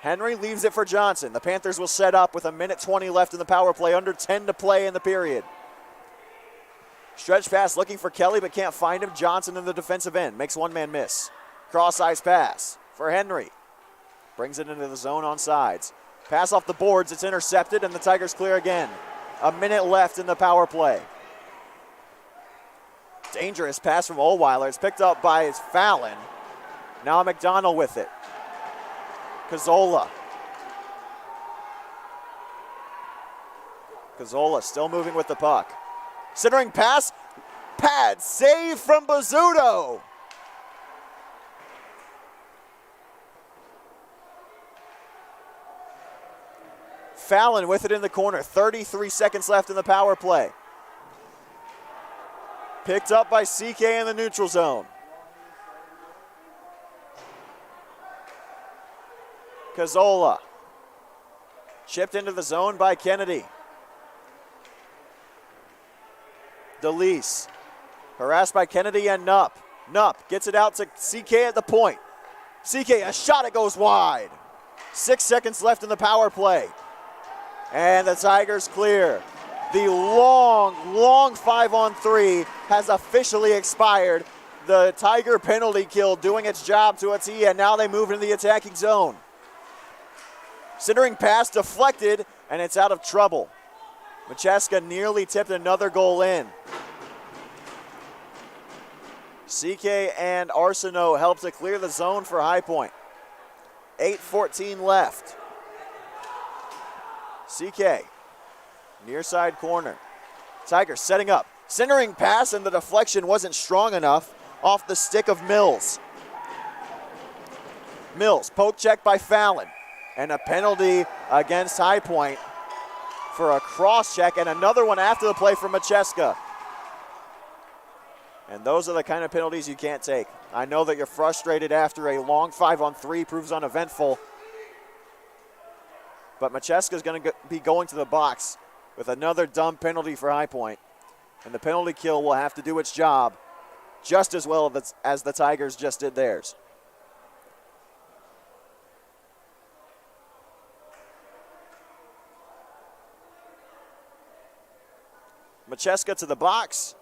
Henry leaves it for Johnson. The Panthers will set up with a minute 20 left in the power play, under 10 to play in the period. Stretch pass looking for Kelly but can't find him. Johnson in the defensive end makes one man miss. Cross-ice pass for Henry. Brings it into the zone on sides. Pass off the boards, it's intercepted, and the Tigers clear again. A minute left in the power play. Dangerous pass from Ohlweiler. It's picked up by Fallon. Now McDonald with it. Cazzola. Cazzola still moving with the puck. Centering pass. Pad save from Bizzuto. Fallon with it in the corner. 33 seconds left in the power play. Picked up by CK in the neutral zone. Cazzola. Chipped into the zone by Kennedy. DeLeese. Harassed by Kennedy and Nupp. Nupp gets it out to CK at the point. CK, a shot, it goes wide. 6 seconds left in the power play. And the Tigers clear. The long 5-on-3 has officially expired. The Tiger penalty kill doing its job to a T, and now they move into the attacking zone. Centering pass deflected, and it's out of trouble. Macheska nearly tipped another goal in. CK and Arsenault help to clear the zone for High Point. 8:14 left. CK, near side corner. Tigers setting up. Centering pass, and the deflection wasn't strong enough off the stick of Mills. Mills, poke check by Fallon. And a penalty against High Point for a cross check, and another one after the play from Macheska. And those are the kind of penalties you can't take. I know that you're frustrated after a long 5-on-3 proves uneventful. But Macheska is going to be going to the box with another dumb penalty for High Point. And the penalty kill will have to do its job just as well as the Tigers just did theirs. Macheska to the box.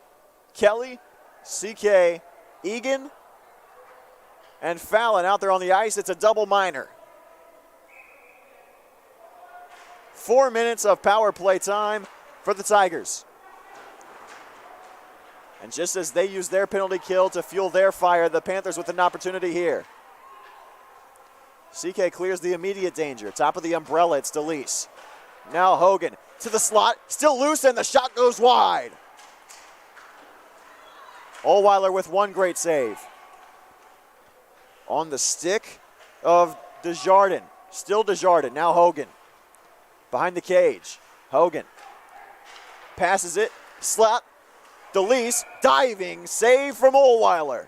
Kelly, CK, Egan, and Fallon out there on the ice. It's a double minor. 4 minutes of power play time for the Tigers. And just as they use their penalty kill to fuel their fire, the Panthers with an opportunity here. CK clears the immediate danger. Top of the umbrella, it's DeLeese. Now Hogan to the slot, still loose, and the shot goes wide. Ohlweiler with one great save. On the stick of Desjardins. Still Desjardins, now Hogan. Behind the cage, Hogan passes it, slap, DeLeese, diving, save from Ohlweiler.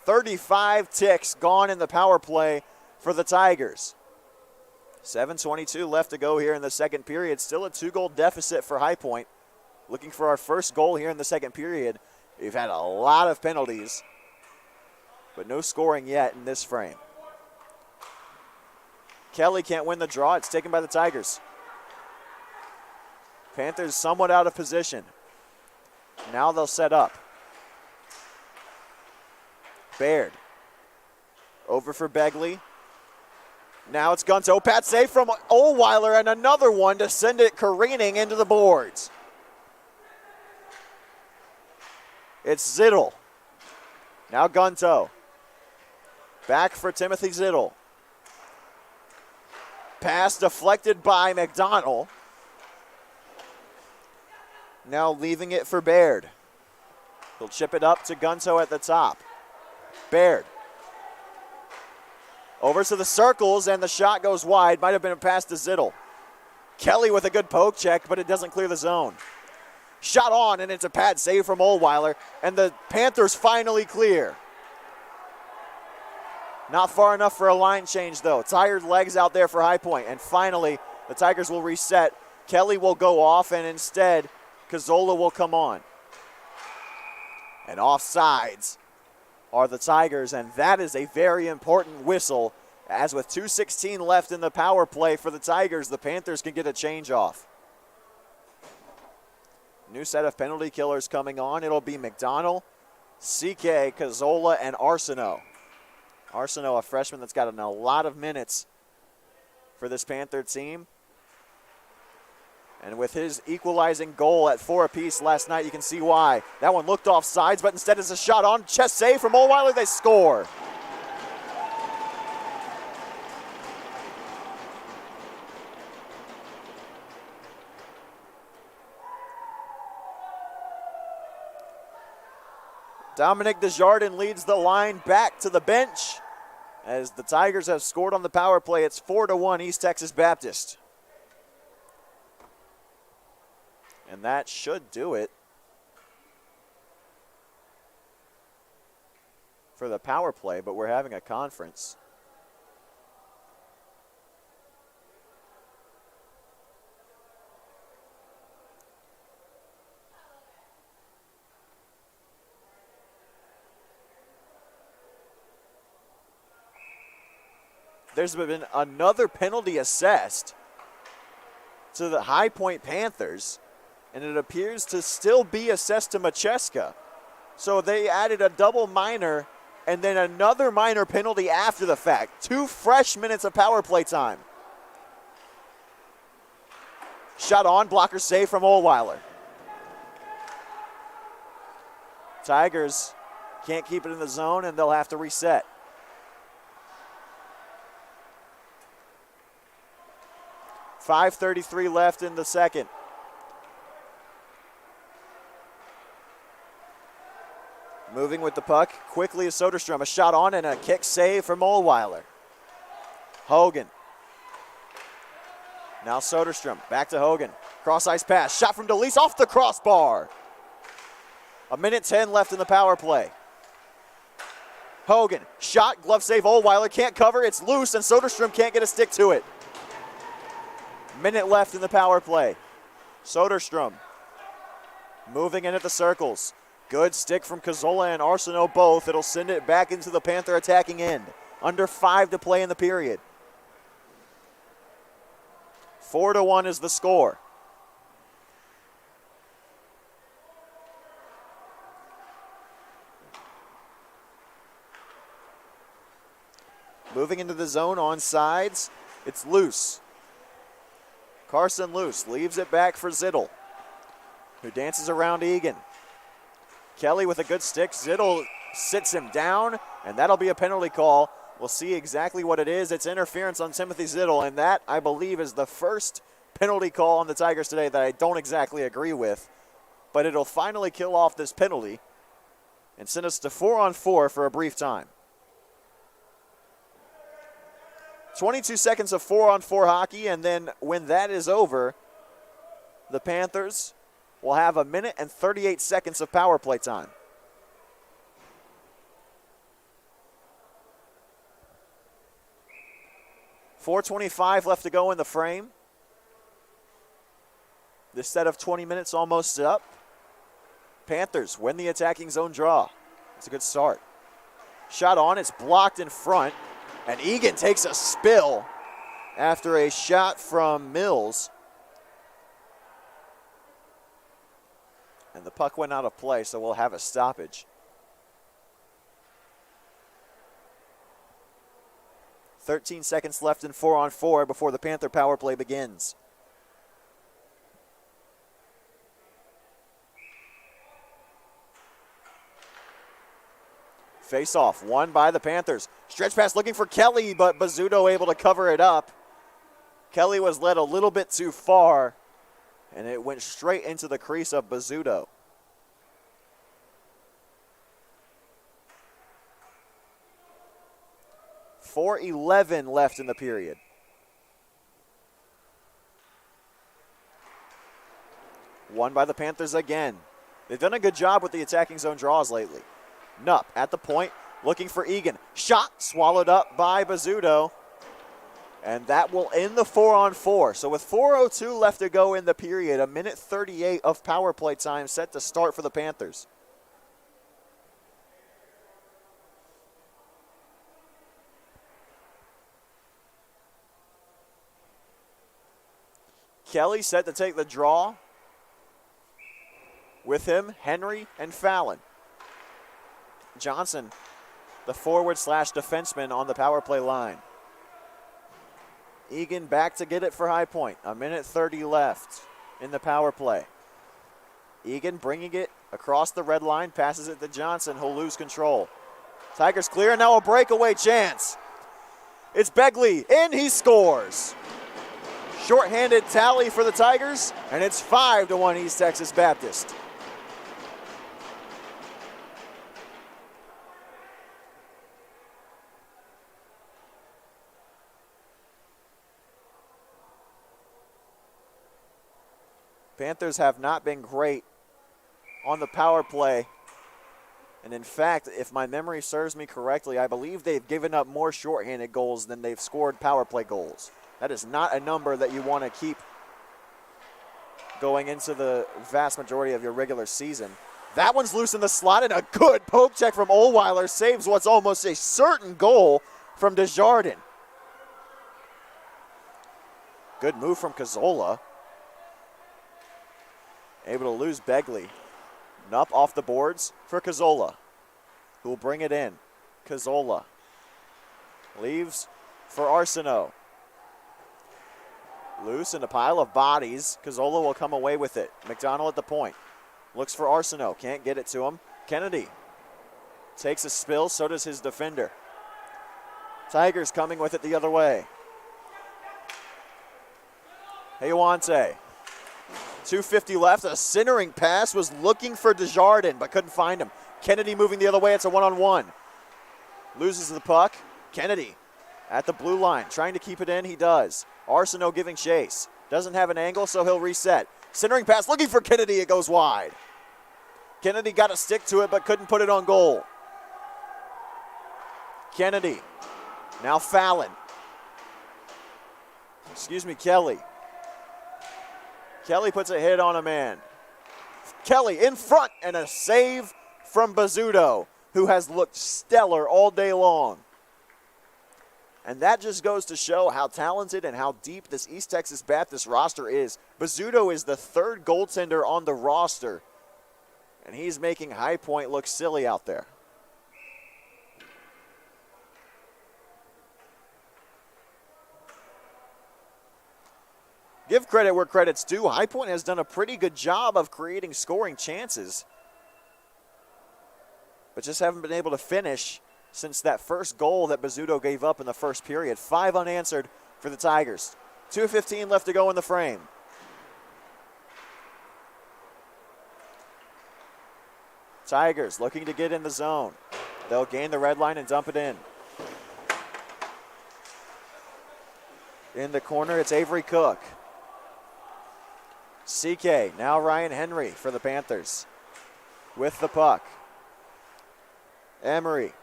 35 ticks gone in the power play for the Tigers. 7:22 left to go here in the second period. Still a 2-goal deficit for High Point. looking for our first goal here in the second period. We've had a lot of penalties, but no scoring yet in this frame. Kelly can't win the draw. It's taken by the Tigers. Panthers somewhat out of position. Now they'll set up. Baird. Over for Begley. Now it's Gunto. Pat save from Ohlweiler and another one to send it careening into the boards. It's Zittel. Now Gunto. Back for Timothy Zittel. Pass deflected by McDonald. Now leaving it for Baird. He'll chip it up to Gunto at the top. Baird. Over to the circles, and the shot goes wide. Might have been a pass to Zittel. Kelly with a good poke check, but it doesn't clear the zone. Shot on, and it's a pad save from Ohlweiler, and the Panthers finally clear. Not far enough for a line change, though. Tired legs out there for High Point, and finally, the Tigers will reset. Kelly will go off, and instead, Cazzola will come on. And offsides are the Tigers, and that is a very important whistle, as with 2:16 left in the power play for the Tigers, the Panthers can get a change off. New set of penalty killers coming on. It'll be McDonald, CK, Cazzola, and Arsenault. Arsenault, a freshman that's gotten a lot of minutes for this Panther team. And with his equalizing goal at 4 apiece last night, you can see why. That one looked off sides, but instead it's a shot on. Chest save from Ohlweiler. They score. Dominic Desjardins leads the line back to the bench as the Tigers have scored on the power play. It's 4-1 East Texas Baptist. And that should do it for the power play, but we're having a conference. There's been another penalty assessed to the High Point Panthers, and it appears to still be assessed to Macheska. So they added a double minor and then another minor penalty after the fact. 2 fresh minutes of power play time. Shot on, blocker save from Ohlweiler. Tigers can't keep it in the zone, and they'll have to reset. .5:33 left in the second. Moving with the puck, quickly is Soderstrom. A shot on and a kick save from Ohlweiler. Hogan. Now Soderstrom, back to Hogan. Cross-ice pass, shot from DeLeese off the crossbar. 1:10 left in the power play. Hogan, shot, glove save, Ohlweiler can't cover, it's loose, and Soderstrom can't get a stick to it. Minute left in the power play. Soderstrom moving in at the circles. Good stick from Cazzola and Arsenault both. It'll send it back into the Panther attacking end. Under 5 to play in the period. 4-1 is the score. Moving into the zone on sides. It's loose. Carson Luce leaves it back for Zittel, who dances around Egan. Kelly with a good stick. Zittel sits him down, and that'll be a penalty call. We'll see exactly what it is. It's interference on Timothy Zittel, and that, I believe, is the first penalty call on the Tigers today that I don't exactly agree with. But it'll finally kill off this penalty and send us to 4-on-4 for a brief time. 22 seconds of 4-on-4 hockey, and then when that is over, the Panthers will have 1:38 of power play time. .425 left to go in the frame. This set of 20 minutes almost up. Panthers win the attacking zone draw. It's a good start. Shot on, it's blocked in front, and Egan takes a spill after a shot from Mills. And the puck went out of play, so we'll have a stoppage. 13 seconds left in 4-on-4 before the Panther power play begins. Face off, won by the Panthers. Stretch pass looking for Kelly, but Bizzuto able to cover it up. Kelly was led a little bit too far, and it went straight into the crease of Bizzuto. .4:11 left in the period. Won by the Panthers again. They've done a good job with the attacking zone draws lately. Nupp at the point, looking for Egan. Shot swallowed up by Bizzuto. And that will end the 4-on-4. So with 4:02 left to go in the period, a minute 38 of power play time set to start for the Panthers. Kelly set to take the draw. With him, Henry and Fallon. Johnson, the forward/defenseman on the power play line. Egan back to get it for High Point. A minute 30 left in the power play. Egan bringing it across the red line, passes it to Johnson, who'll lose control. Tigers clear, and now a breakaway chance. It's Begley, and he scores. Shorthanded tally for the Tigers, and it's 5-1 East Texas Baptist. Panthers have not been great on the power play. And in fact, if my memory serves me correctly, I believe they've given up more shorthanded goals than they've scored power play goals. That is not a number that you want to keep going into the vast majority of your regular season. That one's loose in the slot, and a good poke check from Ohlweiler saves what's almost a certain goal from Desjardins. Good move from Cazzola. Able to lose Begley. Nupp off the boards for Cazzola, who will bring it in. Cazzola leaves for Arsenault. Loose in a pile of bodies. Cazzola will come away with it. McDonald at the point. Looks for Arsenault. Can't get it to him. Kennedy takes a spill. So does his defender. Tigers coming with it the other way. Hayawante. 2:50 left. A centering pass was looking for Desjardins, but couldn't find him. Kennedy moving the other way. It's a one-on-one. Loses the puck. Kennedy at the blue line, trying to keep it in. He does. Arsenault giving chase. Doesn't have an angle, so he'll reset. Centering pass looking for Kennedy. It goes wide. Kennedy got to stick to it, but couldn't put it on goal. Kennedy. Now Fallon. Kelly. Kelly puts a hit on a man. Kelly in front, and a save from Bizzuto, who has looked stellar all day long. And that just goes to show how talented and how deep this East Texas Baptist roster is. Bizzuto is the third goaltender on the roster, and he's making High Point look silly out there. Give credit where credit's due. High Point has done a pretty good job of creating scoring chances, but just haven't been able to finish since that first goal that Bizzuto gave up in the first period. 5 unanswered for the Tigers. 2:15 left to go in the frame. Tigers looking to get in the zone. They'll gain the red line and dump it in. In the corner, it's Avery Cook. CK, now Ryan Henry for the Panthers with the puck. Emery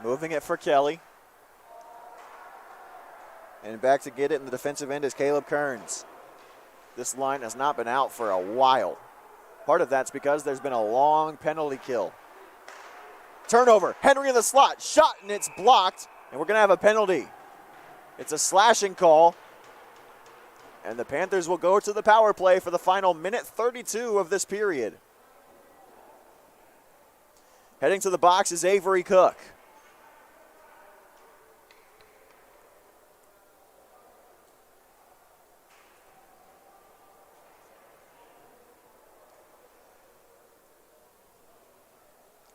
moving it for Kelly. And back to get it in the defensive end is Caleb Kearns. This line has not been out for a while. Part of that's because there's been a long penalty kill. Turnover, Henry in the slot, shot, and it's blocked, and we're gonna have a penalty. It's a slashing call, and the Panthers will go to the power play for the final minute 32 of this period. Heading to the box is Avery Cook.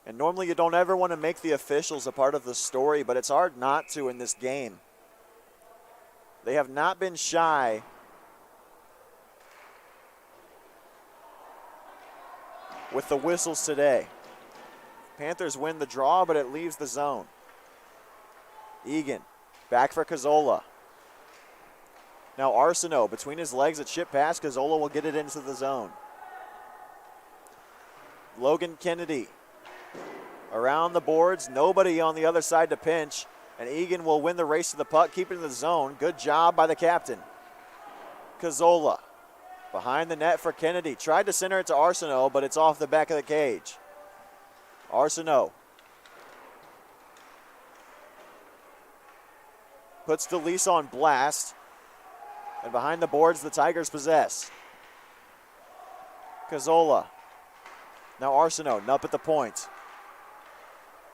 And normally you don't ever want to make the officials a part of the story, but it's hard not to in this game. They have not been shy with the whistles today. Panthers win the draw, but it leaves the zone. Egan, back for Cazzola. Now Arsenault, between his legs, a chip pass. Cazzola will get it into the zone. Logan Kennedy around the boards, nobody on the other side to pinch, and Egan will win the race to the puck, keep it in the zone. Good job by the captain. Cazzola behind the net for Kennedy. Tried to center it to Arsenault, but it's off the back of the cage. Arsenault puts DeLise on blast, and behind the boards, the Tigers possess. Cazzola. Now Arsenault, up at the point.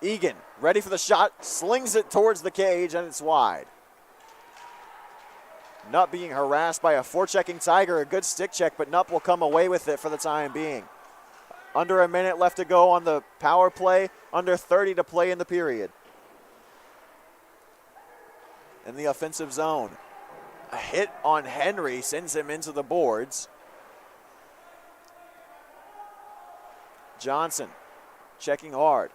Egan, ready for the shot, slings it towards the cage, and it's wide. Nutt being harassed by a forechecking Tiger. A good stick check, but Nutt will come away with it for the time being. Under a minute left to go on the power play, under 30 to play in the period. In the offensive zone. A hit on Henry sends him into the boards. Johnson checking hard.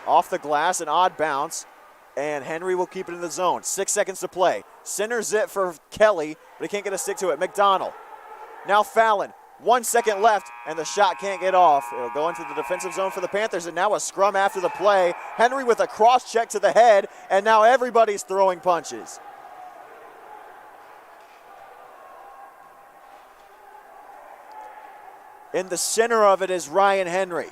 Off the glass, an odd bounce, and Henry will keep it in the zone. 6 seconds to play. Centers it for Kelly, but he can't get a stick to it. McDonald. Now Fallon. 1 second left, and the shot can't get off. It'll go into the defensive zone for the Panthers, and now a scrum after the play. Henry with a cross check to the head, and now everybody's throwing punches. In the center of it is Ryan Henry.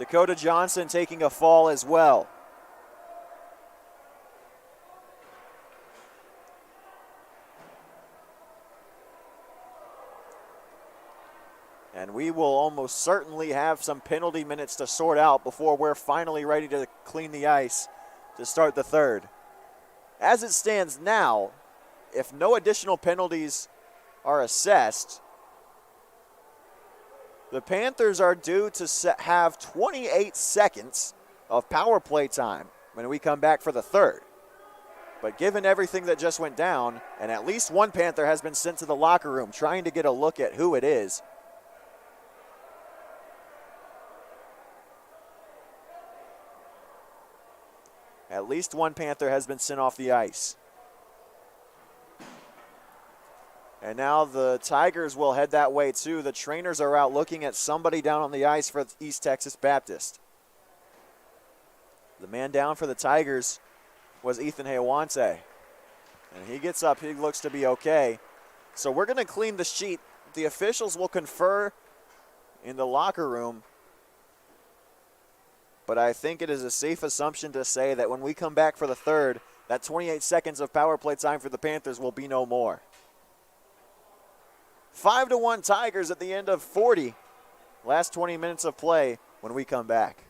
Dakota Johnson taking a fall as well. And we will almost certainly have some penalty minutes to sort out before we're finally ready to clean the ice to start the third. As it stands now, if no additional penalties are assessed, the Panthers are due to have 28 seconds of power play time when we come back for the third. But given everything that just went down, and at least one Panther has been sent to the locker room trying to get a look at who it is, at least one Panther has been sent off the ice. And now the Tigers will head that way too. The trainers are out looking at somebody down on the ice for East Texas Baptist. The man down for the Tigers was Ethan Hayawante. And he gets up, he looks to be okay. So we're going to clean the sheet. The officials will confer in the locker room. But I think it is a safe assumption to say that when we come back for the third, that 28 seconds of power play time for the Panthers will be no more. 5-1 Tigers at the end of 40. Last 20 minutes of play when we come back.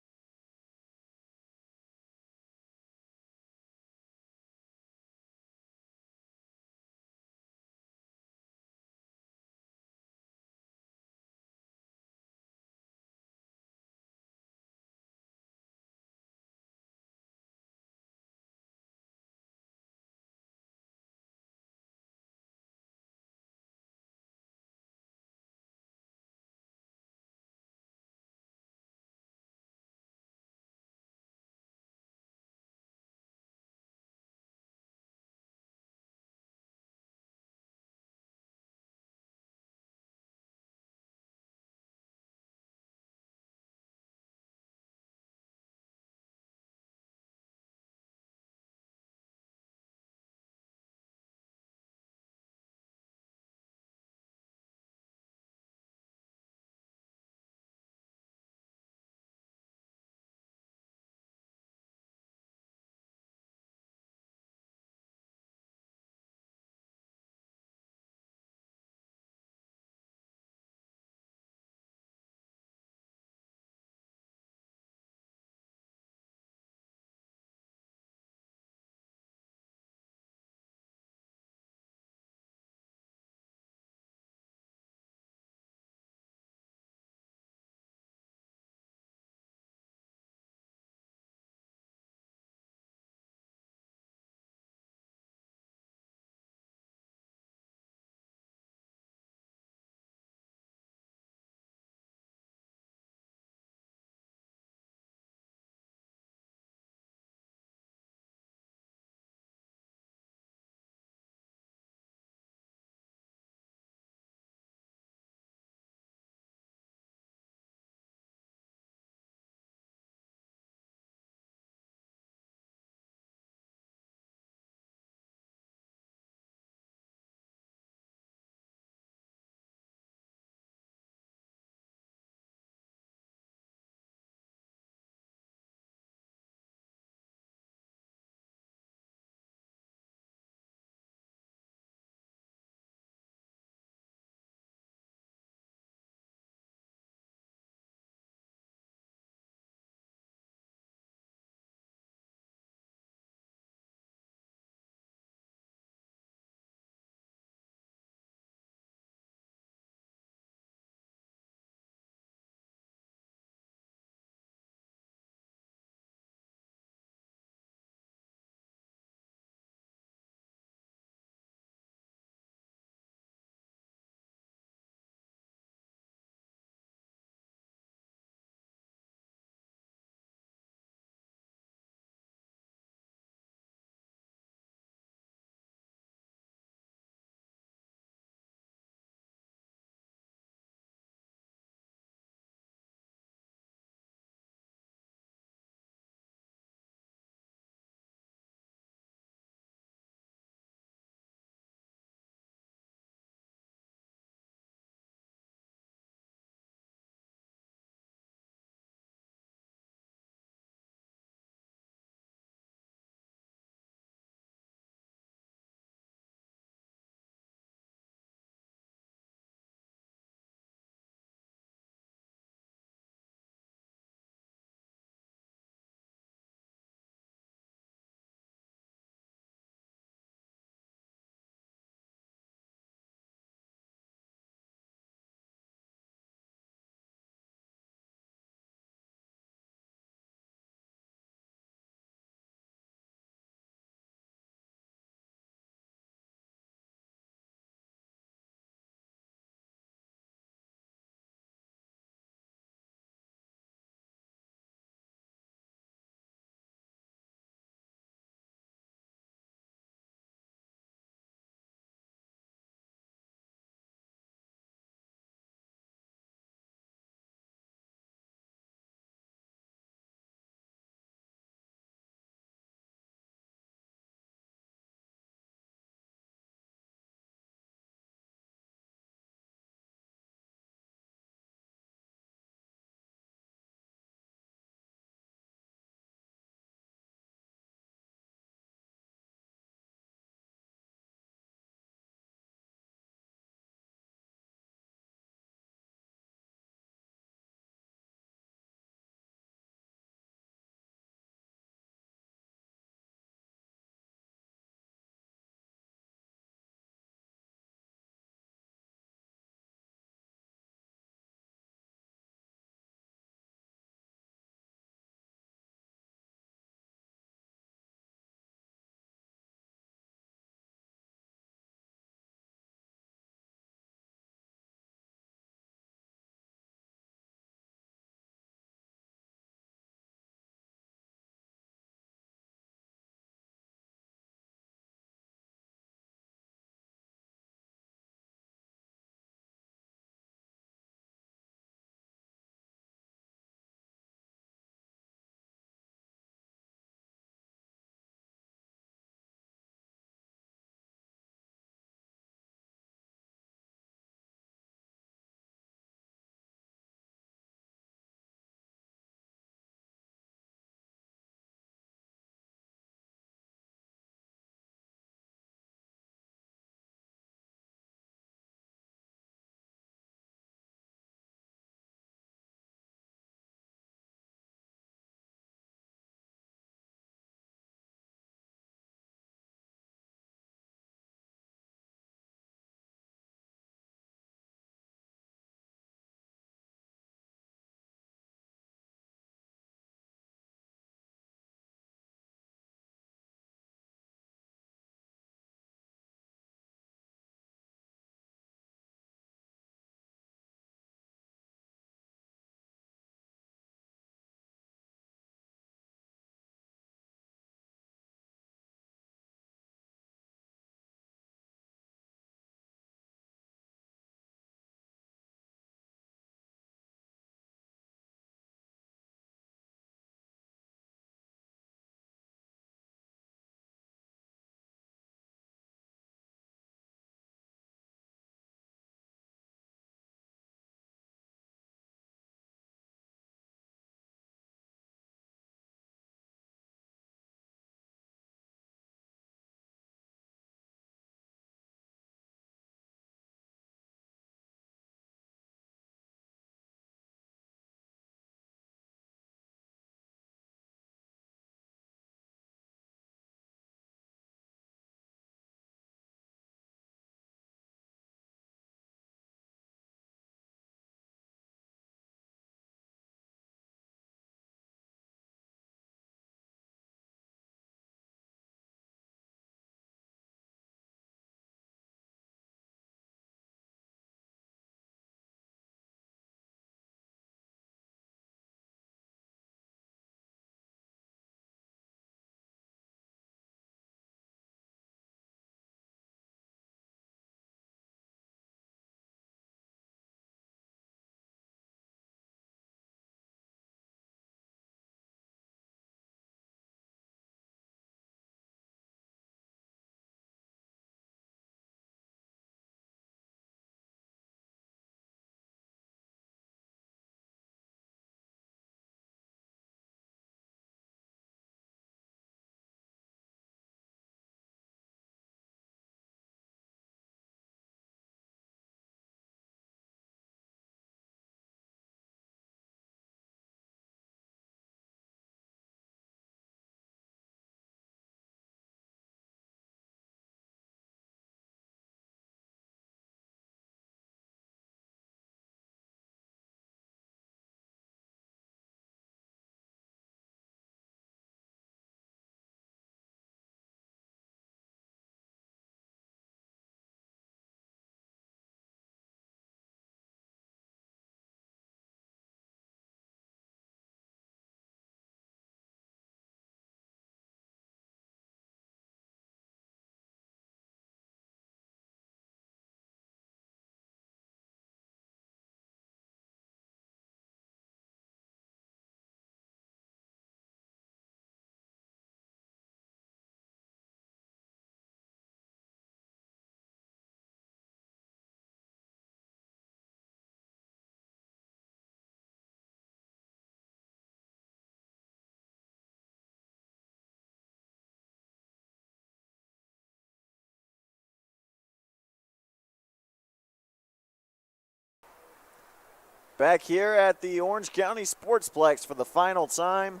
Back here at the Orange County Sportsplex for the final time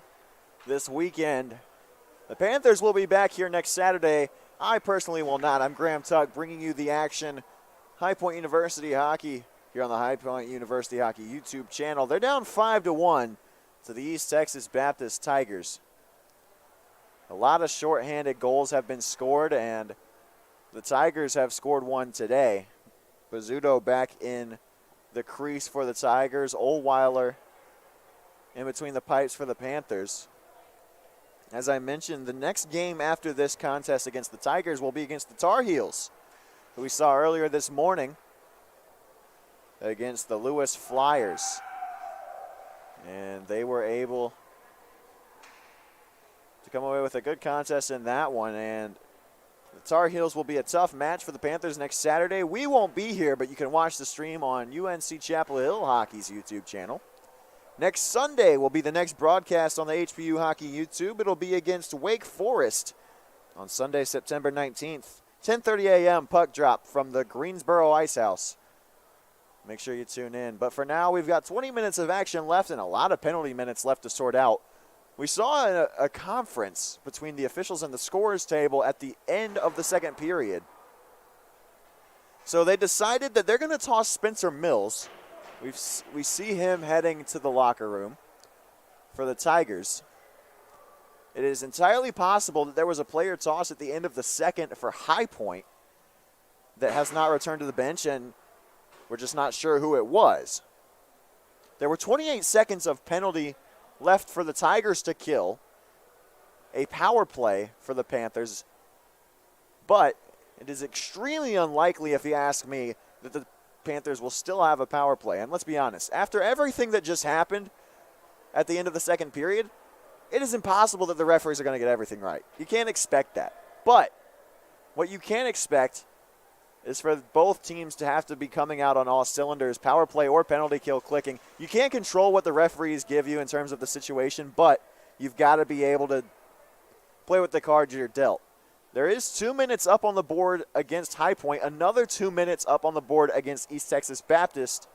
this weekend. The Panthers will be back here next Saturday. I personally will not. I'm Graham Tuck bringing you the action. High Point University hockey here on the High Point University Hockey YouTube channel. They're down 5-1 to the East Texas Baptist Tigers. A lot of shorthanded goals have been scored, and the Tigers have scored one today. Bizzuto back in the crease for the Tigers. Ohlweiler in between the pipes for the Panthers. As I mentioned, the next game after this contest against the Tigers will be against the Tar Heels, who we saw earlier this morning against the Lewis Flyers. And they were able to come away with a good contest in that one. And the Tar Heels will be a tough match for the Panthers next Saturday. We won't be here, but you can watch the stream on UNC Chapel Hill Hockey's YouTube channel. Next Sunday will be the next broadcast on the HPU Hockey YouTube. It'll be against Wake Forest on Sunday, September 19th. 10:30 a.m. puck drop from the Greensboro Ice House. Make sure you tune in. But for now, we've got 20 minutes of action left and a lot of penalty minutes left to sort out. We saw a conference between the officials and the scorers table at the end of the second period. So they decided that they're going to toss Spencer Mills. We see him heading to the locker room for the Tigers. It is entirely possible that there was a player toss at the end of the second for High Point that has not returned to the bench, and we're just not sure who it was. There were 28 seconds of penalty left for the Tigers to kill. A power play for the Panthers. But it is extremely unlikely, if you ask me, that the Panthers will still have a power play. And let's be honest, after everything that just happened at the end of the second period, it is impossible that the referees are going to get everything right. You can't expect that. But what you can expect is for both teams to have to be coming out on all cylinders, power play or penalty kill clicking. You can't control what the referees give you in terms of the situation, but you've got to be able to play with the cards you're dealt. There is 2 minutes up on the board against High Point, another 2 minutes up on the board against East Texas Baptist.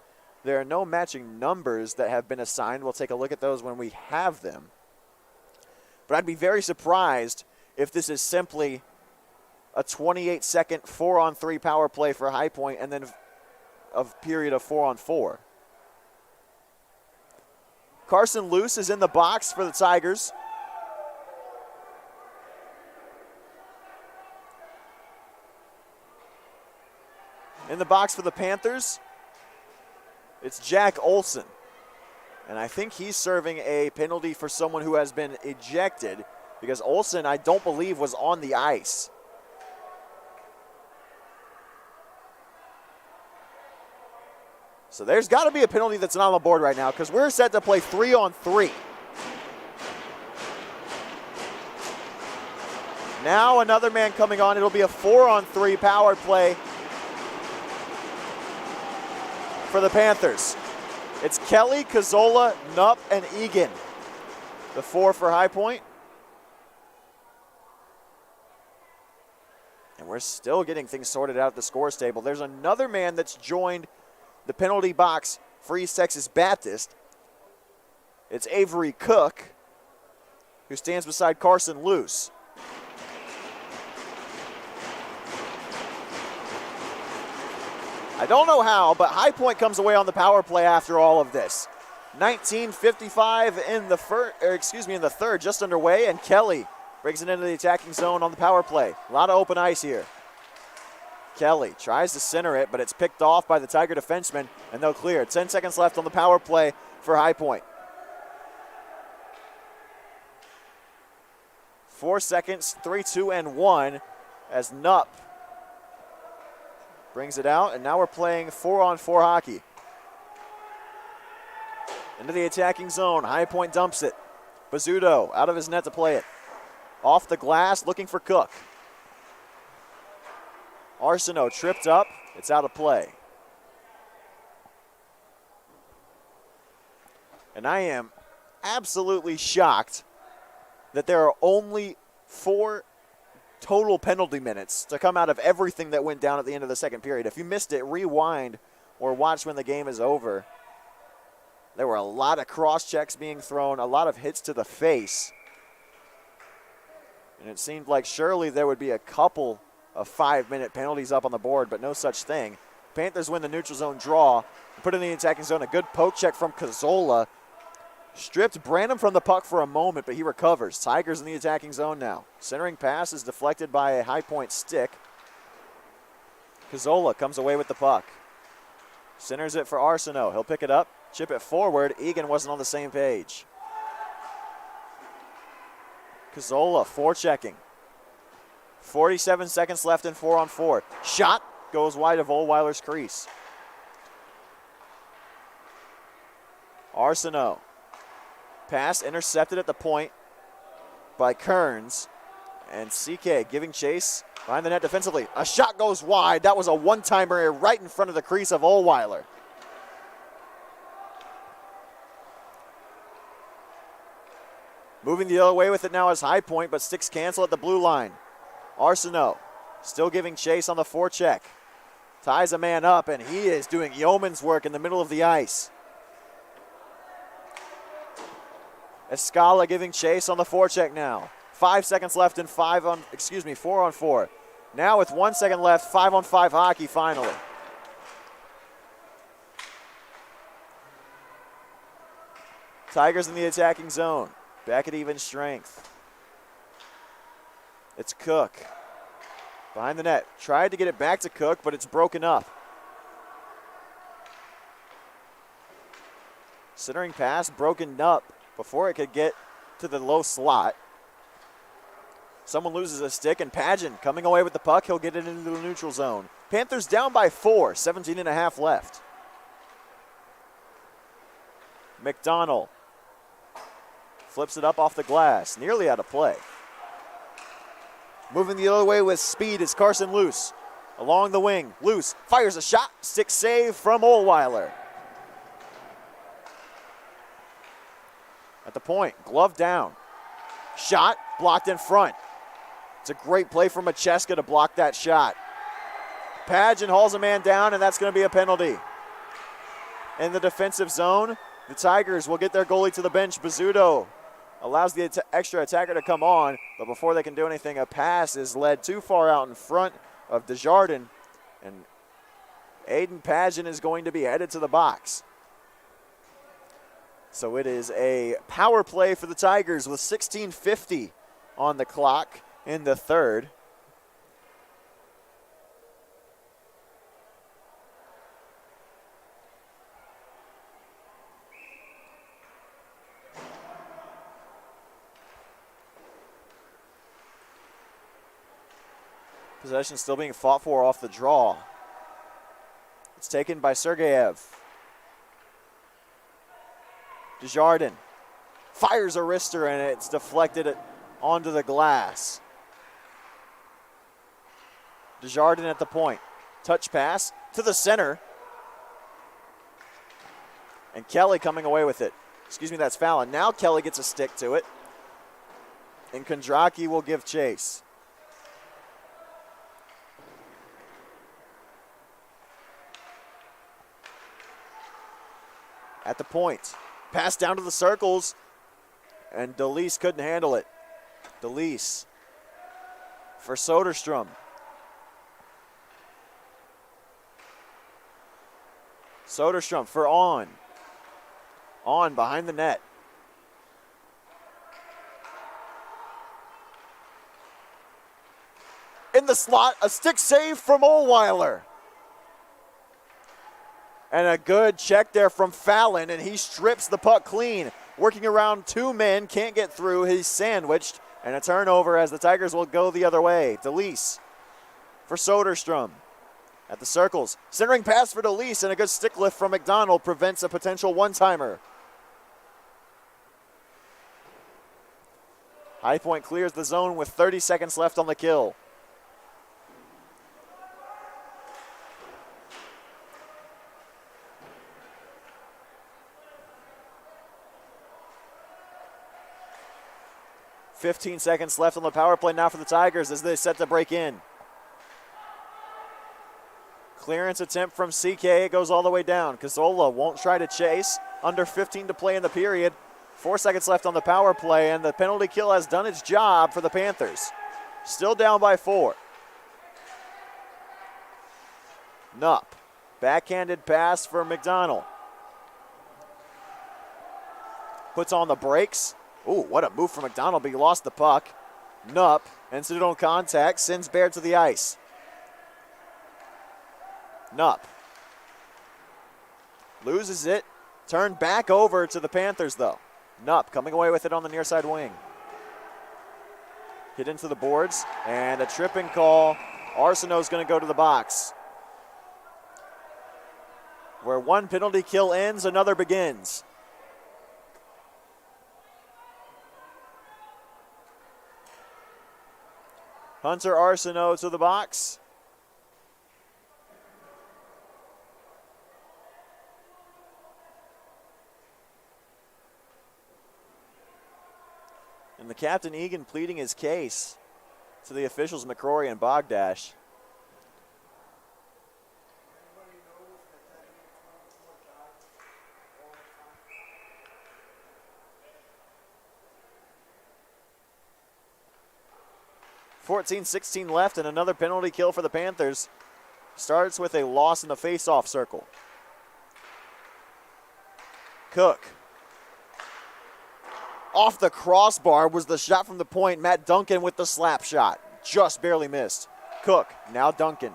There are no matching numbers that have been assigned. We'll take a look at those when we have them. But I'd be very surprised if this is simply a 28-second 4-on-3 power play for High Point and then a period of 4-on-4. Carson Luce is in the box for the Tigers. In the box for the Panthers, it's Jack Olson. And I think he's serving a penalty for someone who has been ejected because Olson, I don't believe, was on the ice. So there's got to be a penalty that's not on the board right now because we're set to play 3-on-3. Now another man coming on. It'll be a 4-on-3 power play for the Panthers. It's Kelly, Cazzola, Knupp, and Egan. The 4 for High Point. And we're still getting things sorted out at the scores table. There's another man that's joined the penalty box for East Texas Baptist. It's Avery Cook, who stands beside Carson Luce. I don't know how, but High Point comes away on the power play after all of this. 19:55 in the third, just underway, and Kelly brings it into the attacking zone on the power play. A lot of open ice here. Kelly tries to center it, but it's picked off by the Tiger defenseman, and they'll clear. 10 seconds left on the power play for High Point. 4 seconds, 3, 2, and 1 as Knupp brings it out, and now we're playing 4-on-4 hockey. Into the attacking zone. High Point dumps it. Bizzuto out of his net to play it. Off the glass, looking for Cook. Arsenault tripped up. It's out of play. And I am absolutely shocked that there are only 4 total penalty minutes to come out of everything that went down at the end of the second period. If you missed it, rewind or watch when the game is over. There were a lot of cross checks being thrown, a lot of hits to the face. And it seemed like surely there would be a couple of 5-minute penalties up on the board, but no such thing. Panthers win the neutral zone draw, put in the attacking zone. A good poke check from Cazzola. Stripped Branham from the puck for a moment, but he recovers. Tigers in the attacking zone now. Centering pass is deflected by a high point stick. Cazzola comes away with the puck. Centers it for Arsenault. He'll pick it up, chip it forward. Egan wasn't on the same page. Cazzola forechecking. 47 seconds left in 4-on-4. Shot goes wide of Ohlweiler's crease. Arsenault. Pass intercepted at the point by Kearns. And CK giving chase behind the net defensively. A shot goes wide. That was a one-timer right in front of the crease of Ohlweiler. Moving the other way with it now is High Point, but sticks cancel at the blue line. Arsenault still giving chase on the forecheck. Ties a man up, and he is doing yeoman's work in the middle of the ice. Escala giving chase on the forecheck now. 5 seconds left in 4-on-4. Now with 1 second left, 5-on-5 hockey finally. Tigers in the attacking zone. Back at even strength. It's Cook. Behind the net. Tried to get it back to Cook, but it's broken up. Centering pass broken up before it could get to the low slot. Someone loses a stick, and Pageant coming away with the puck. He'll get it into the neutral zone. Panthers down by 4, 17 and a half left. McDonald flips it up off the glass, nearly out of play. Moving the other way with speed is Carson Luce. Along the wing, Luce fires a shot, stick save from Ohlweiler. At the point, glove down. Shot blocked in front. It's a great play from Macheska to block that shot. Pageant hauls a man down, and that's going to be a penalty. In the defensive zone, the Tigers will get their goalie to the bench. Bizzuto allows the extra attacker to come on, but before they can do anything, a pass is led too far out in front of Desjardins, and Aiden Pageant is going to be headed to the box. So it is a power play for the Tigers with 16:50 on the clock in the third. Possession still being fought for off the draw. It's taken by Sergeyev. Desjardins fires a wrister, and it's deflected onto the glass. Desjardins at the point. Touch pass to the center. And Kelly coming away with it. Excuse me, that's Fallon. Now Kelly gets a stick to it. And Kondraki will give chase. At the point. Pass down to the circles. And DeLeese couldn't handle it. DeLeese for Soderstrom. Soderstrom for On. On behind the net. In the slot, a stick save from Ohlweiler. And a good check there from Fallon, and he strips the puck clean. Working around two men, can't get through. He's sandwiched, and a turnover as the Tigers will go the other way. DeLeese for Soderstrom. At the circles, centering pass for DeLeese, and a good stick lift from McDonald prevents a potential one-timer. High Point clears the zone with 30 seconds left on the kill. .15 seconds left on the power play now for the Tigers as they set to break in. Clearance attempt from CK. It goes all the way down. Cazzola won't try to chase. Under 15 to play in the period. 4 seconds left on the power play, and the penalty kill has done its job for the Panthers. Still down by 4. Nupp. Backhanded pass for McDonald. Puts on the brakes. Ooh, what a move from McDonald, but he lost the puck. Nupp, incidental contact, sends Baird to the ice. Nupp. Loses it. Turned back over to the Panthers, though. Nupp coming away with it on the near side wing. Hit into the boards, and a tripping call. Arsenault's going to go to the box. Where one penalty kill ends, another begins. Hunter Arsenault to the box. And the captain, Egan, pleading his case to the officials, McCrory and Bogdash. .16 left, and another penalty kill for the Panthers. Starts with a loss in the face-off circle. Cook. Off the crossbar was the shot from the point. Matt Duncan with the slap shot. Just barely missed. Cook, now Duncan.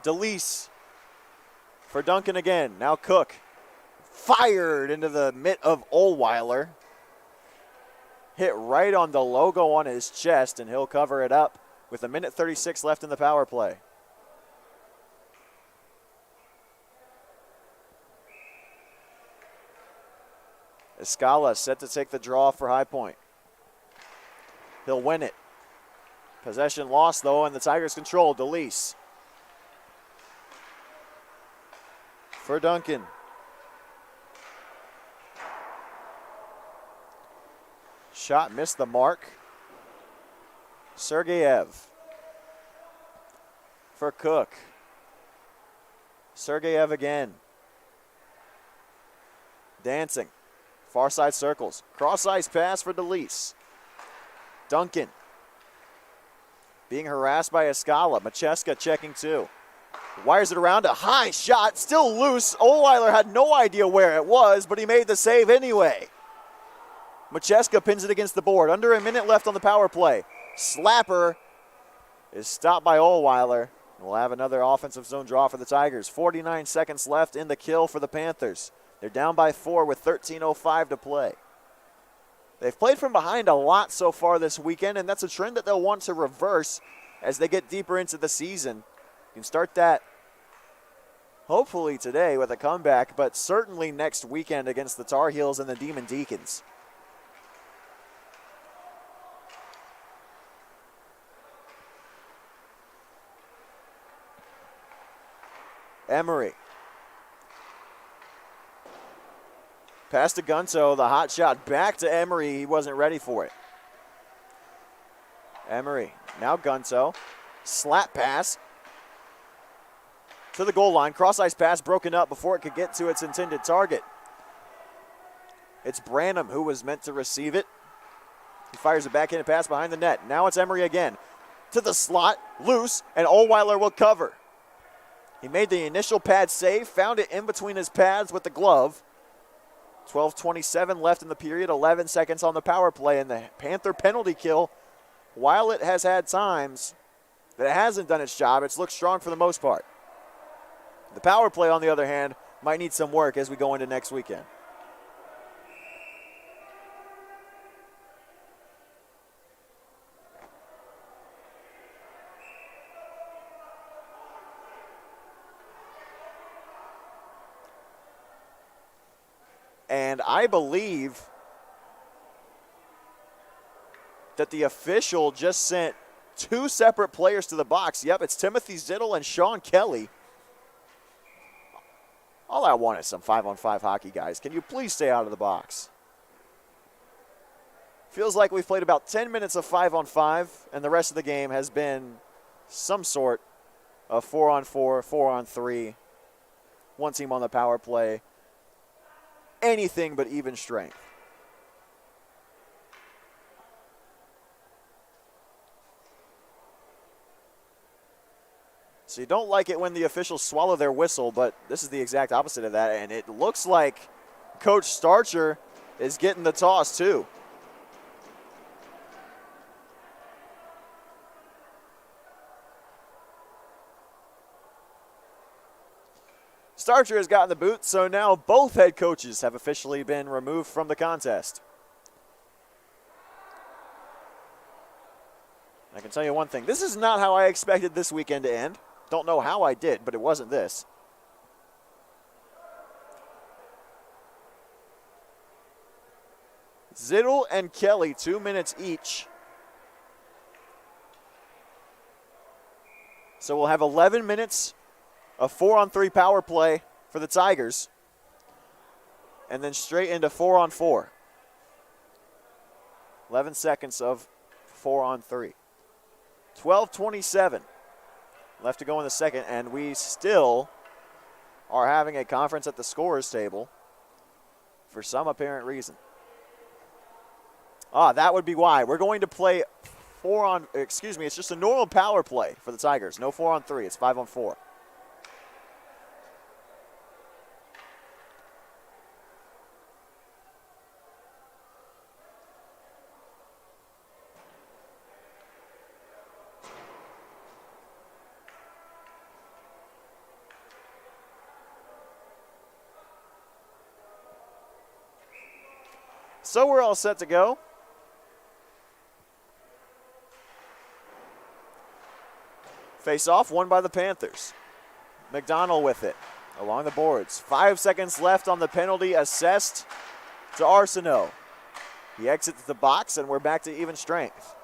DeLeese for Duncan again. Now Cook. Fired into the mitt of Ohlweiler. Hit right on the logo on his chest, and he'll cover it up with 1:36 left in the power play. Escala set to take the draw for High Point. He'll win it. Possession lost, though, and the Tigers control. DeLeese. For Duncan. Shot missed the mark. Sergeyev. For Cook. Sergeyev again. Dancing. Far side circles. Cross ice pass for DeLeese. Duncan. Being harassed by Escala. Macheska checking too. Wires it around. A high shot. Still loose. Ohlweiler had no idea where it was, but he made the save anyway. Macheska pins it against the board. Under a minute left on the power play. Slapper is stopped by Ohlweiler. We'll have another offensive zone draw for the Tigers. 49 seconds left in the kill for the Panthers. They're down by 4 with 13:05 to play. They've played from behind a lot so far this weekend, and that's a trend that they'll want to reverse as they get deeper into the season. You can start that hopefully today with a comeback, but certainly next weekend against the Tar Heels and the Demon Deacons. Emery. Pass to Gunso, the hot shot back to Emery. He wasn't ready for it. Emery, now Gunso. Slap pass to the goal line. Cross ice pass broken up before it could get to its intended target. It's Branham who was meant to receive it. He fires a backhanded pass behind the net. Now it's Emery again. To the slot, loose, and Ohlweiler will cover. He made the initial pad save, found it in between his pads with the glove. 12:27 left in the period, 11 seconds on the power play, and the Panther penalty kill, while it has had times that it hasn't done its job, it's looked strong for the most part. The power play, on the other hand, might need some work as we go into next weekend. And I believe that the official just sent 2 separate players to the box. Yep, it's Timothy Zittel and Sean Kelly. All I want is some 5-on-5 hockey, guys. Can you please stay out of the box? Feels like we've played about 10 minutes of 5-on-5, and the rest of the game has been some sort of 4-on-4, 4-on-3, one team on the power play. anything but even strength. So you don't like it when the officials swallow their whistle, but this is the exact opposite of that, and it looks like Coach Starcher is getting the toss too. Starcher has gotten the boot, so now both head coaches have officially been removed from the contest. I can tell you one thing. This is not how I expected this weekend to end. Don't know how I did, but it wasn't this. Zittel and Kelly, 2 minutes each. So we'll have 11 minutes of 4-on-3 power play for the Tigers. And then straight into 4-on-4. 11 seconds of 4-on-3. 12:27 left to go in the second, and we still are having a conference at the scorers table for some apparent reason. That would be why. We're going to play it's just a normal power play for the Tigers. No 4-on-3, it's 5-on-4. So we're all set to go. Face off, won by the Panthers. McDonald with it along the boards. 5 seconds left on the penalty, assessed to Arsenault. He exits the box, and we're back to even strength.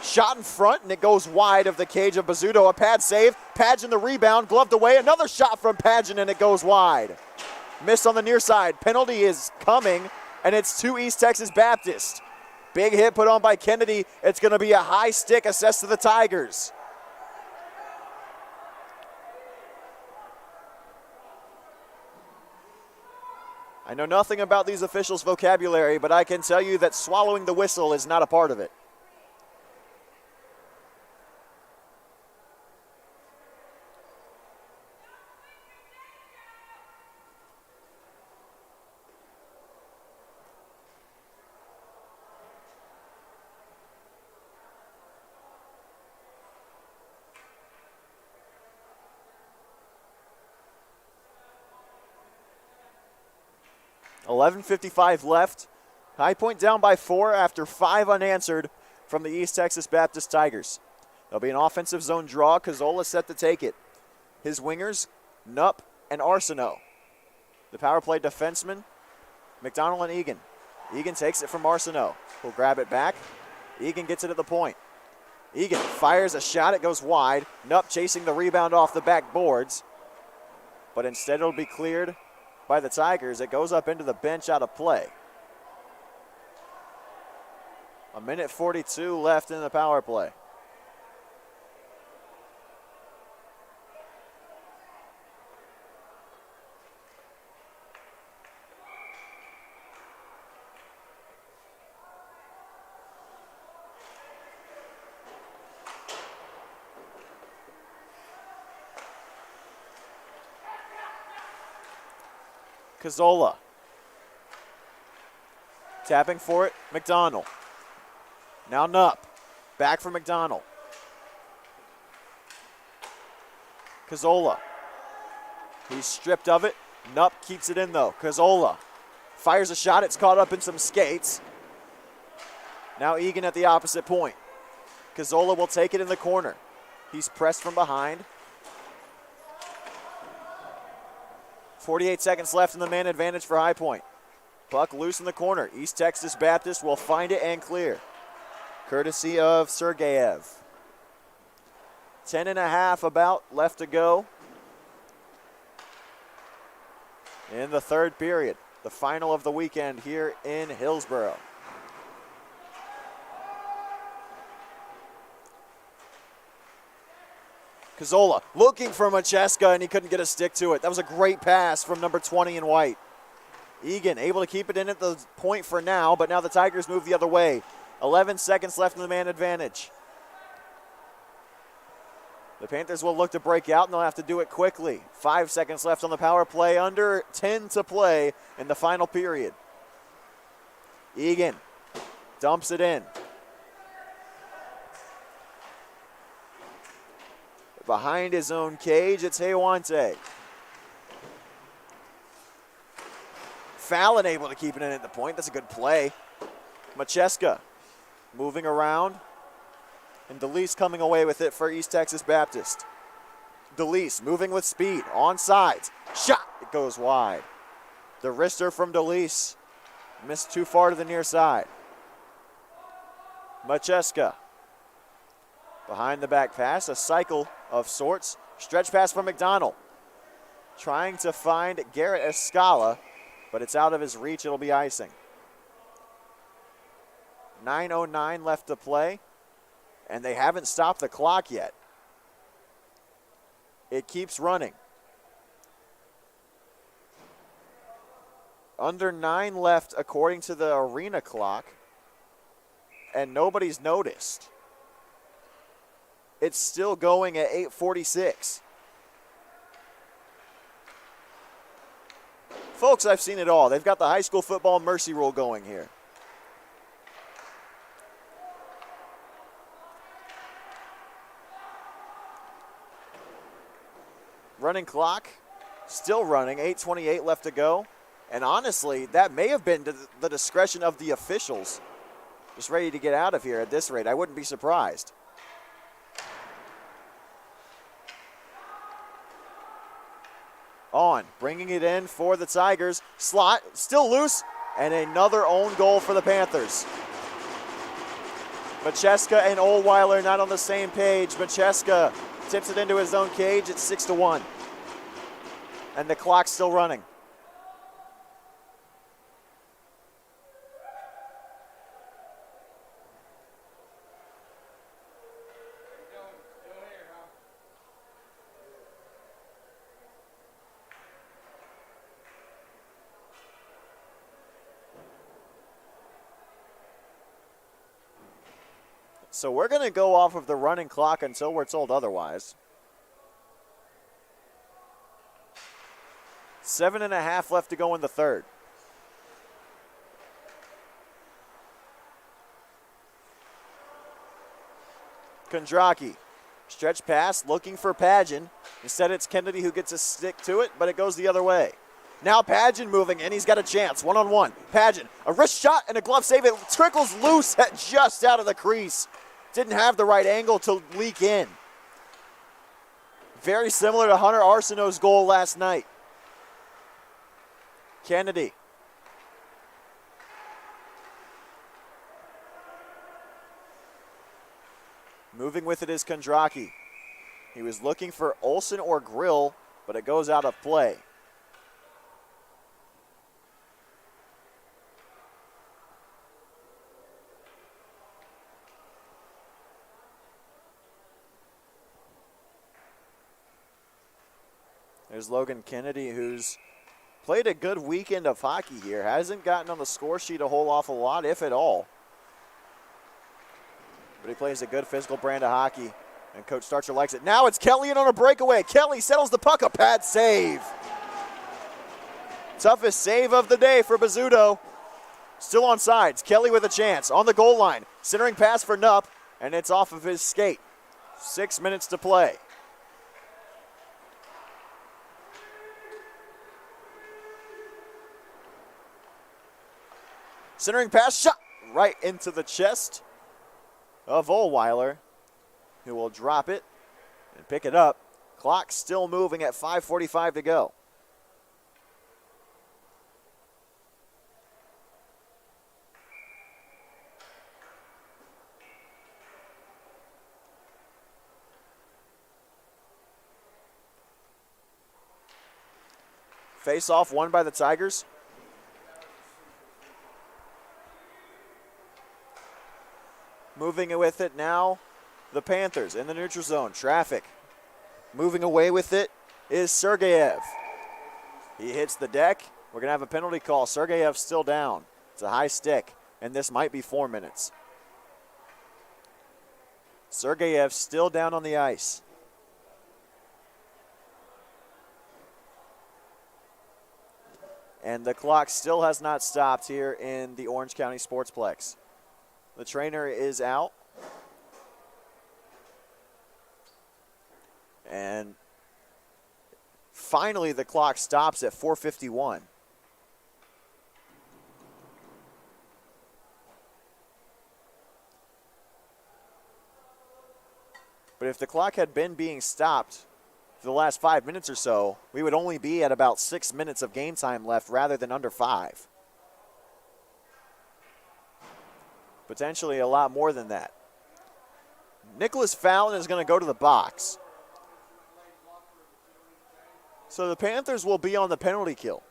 Shot in front, and it goes wide of the cage of Bizzuto. A pad save. Padgett the rebound, gloved away. Another shot from Padgett, and it goes wide. Missed on the near side. Penalty is coming, and it's to East Texas Baptist. Big hit put on by Kennedy. It's going to be a high stick assessed to the Tigers. I know nothing about these officials' vocabulary, but I can tell you that swallowing the whistle is not a part of it. .11:55 left. High Point down by 4 after 5 unanswered from the East Texas Baptist Tigers. There'll be an offensive zone draw. Cazzola set to take it. His wingers, Nupp and Arsenault. The power play defensemen, McDonald and Egan. Egan takes it from Arsenault. He'll grab it back. Egan gets it at the point. Egan fires a shot. It goes wide. Nupp chasing the rebound off the backboards. But instead it'll be cleared by the Tigers. It goes up into the bench out of play. 1:42 left in the power play. Cazzola. Tapping for it, McDonald. Now Nupp. Back for McDonald. Cazzola. He's stripped of it. Nupp keeps it in though. Cazzola fires a shot. It's caught up in some skates. Now Egan at the opposite point. Cazzola will take it in the corner. He's pressed from behind. 48 seconds left in the man advantage for High Point. Puck loose in the corner. East Texas Baptist will find it and clear. Courtesy of Sergeyev. 10.5 about left to go in the third period. The final of the weekend here in Hillsboro. Cazzola looking for Macheska, and he couldn't get a stick to it. That was a great pass from number 20 in white. Egan able to keep it in at the point for now, but now the Tigers move the other way. 11 seconds left in the man advantage. The Panthers will look to break out, and they'll have to do it quickly. 5 seconds left on the power play, under 10 to play in the final period. Egan dumps it in. Behind his own cage, it's Hewante. Fallon able to keep it in at the point. That's a good play. Macheska moving around. And DeLeese coming away with it for East Texas Baptist. DeLeese moving with speed. On sides. Shot. It goes wide. The wrister from DeLeese. Missed too far to the near side. Macheska. Behind the back pass. A cycle of sorts. Stretch pass from McDonald. Trying to find Garrett Escala, but it's out of his reach. It'll be icing. 9:09 left to play. And they haven't stopped the clock yet. It keeps running. Under 9 left according to the arena clock. And nobody's noticed. It's still going at 8:46. Folks, I've seen it all. They've got the high school football mercy rule going here. Running clock, still running, 8:28 left to go. And honestly, that may have been to the discretion of the officials. Just ready to get out of here at this rate. I wouldn't be surprised. On, bringing it in for the Tigers. Slot, still loose, and another own goal for the Panthers. Macheska and Oldweiler not on the same page. Macheska tips it into his own cage. It's 6-1. And the clock's still running. So we're going to go off of the running clock until we're told otherwise. 7.5 left to go in the third. Kondraki, stretch pass, looking for Padgett. Instead, it's Kennedy who gets a stick to it, but it goes the other way. Now Padgett moving, and he's got a chance. One-on-one. Padgett, a wrist shot and a glove save. It trickles loose at just out of the crease. Didn't have the right angle to leak in. Very similar to Hunter Arsenault's goal last night. Kennedy. Moving with it is Kondraki. He was looking for Olsen or Grill, but it goes out of play. There's Logan Kennedy, who's played a good weekend of hockey here. Hasn't gotten on the score sheet a whole awful lot, if at all. But he plays a good physical brand of hockey, and Coach Starcher likes it. Now it's Kelly in on a breakaway. Kelly settles the puck, a pad save. Toughest save of the day for Bizzuto. Still on sides. Kelly with a chance on the goal line. Centering pass for Nupp, and it's off of his skate. 6 minutes to play. Centering pass, shot right into the chest of Oldweiler, who will drop it and pick it up. Clock still moving at 5:45 to go. Face-off won by the Tigers. Moving with it now, the Panthers in the neutral zone. Traffic Moving away with it is Sergeyev. He hits the deck. We're going to have a penalty call. Sergeyev's still down. It's a high stick, and this might be 4 minutes. Sergeyev still down on the ice. And the clock still has not stopped here in the Orange County Sportsplex. The trainer is out. And finally the clock stops at 4:51. But if the clock had been being stopped for the last 5 minutes or so, we would only be at about 6 minutes of game time left rather than under 5. Potentially a lot more than that. Nicholas Fallon is going to go to the box. So the Panthers will be on the penalty kill.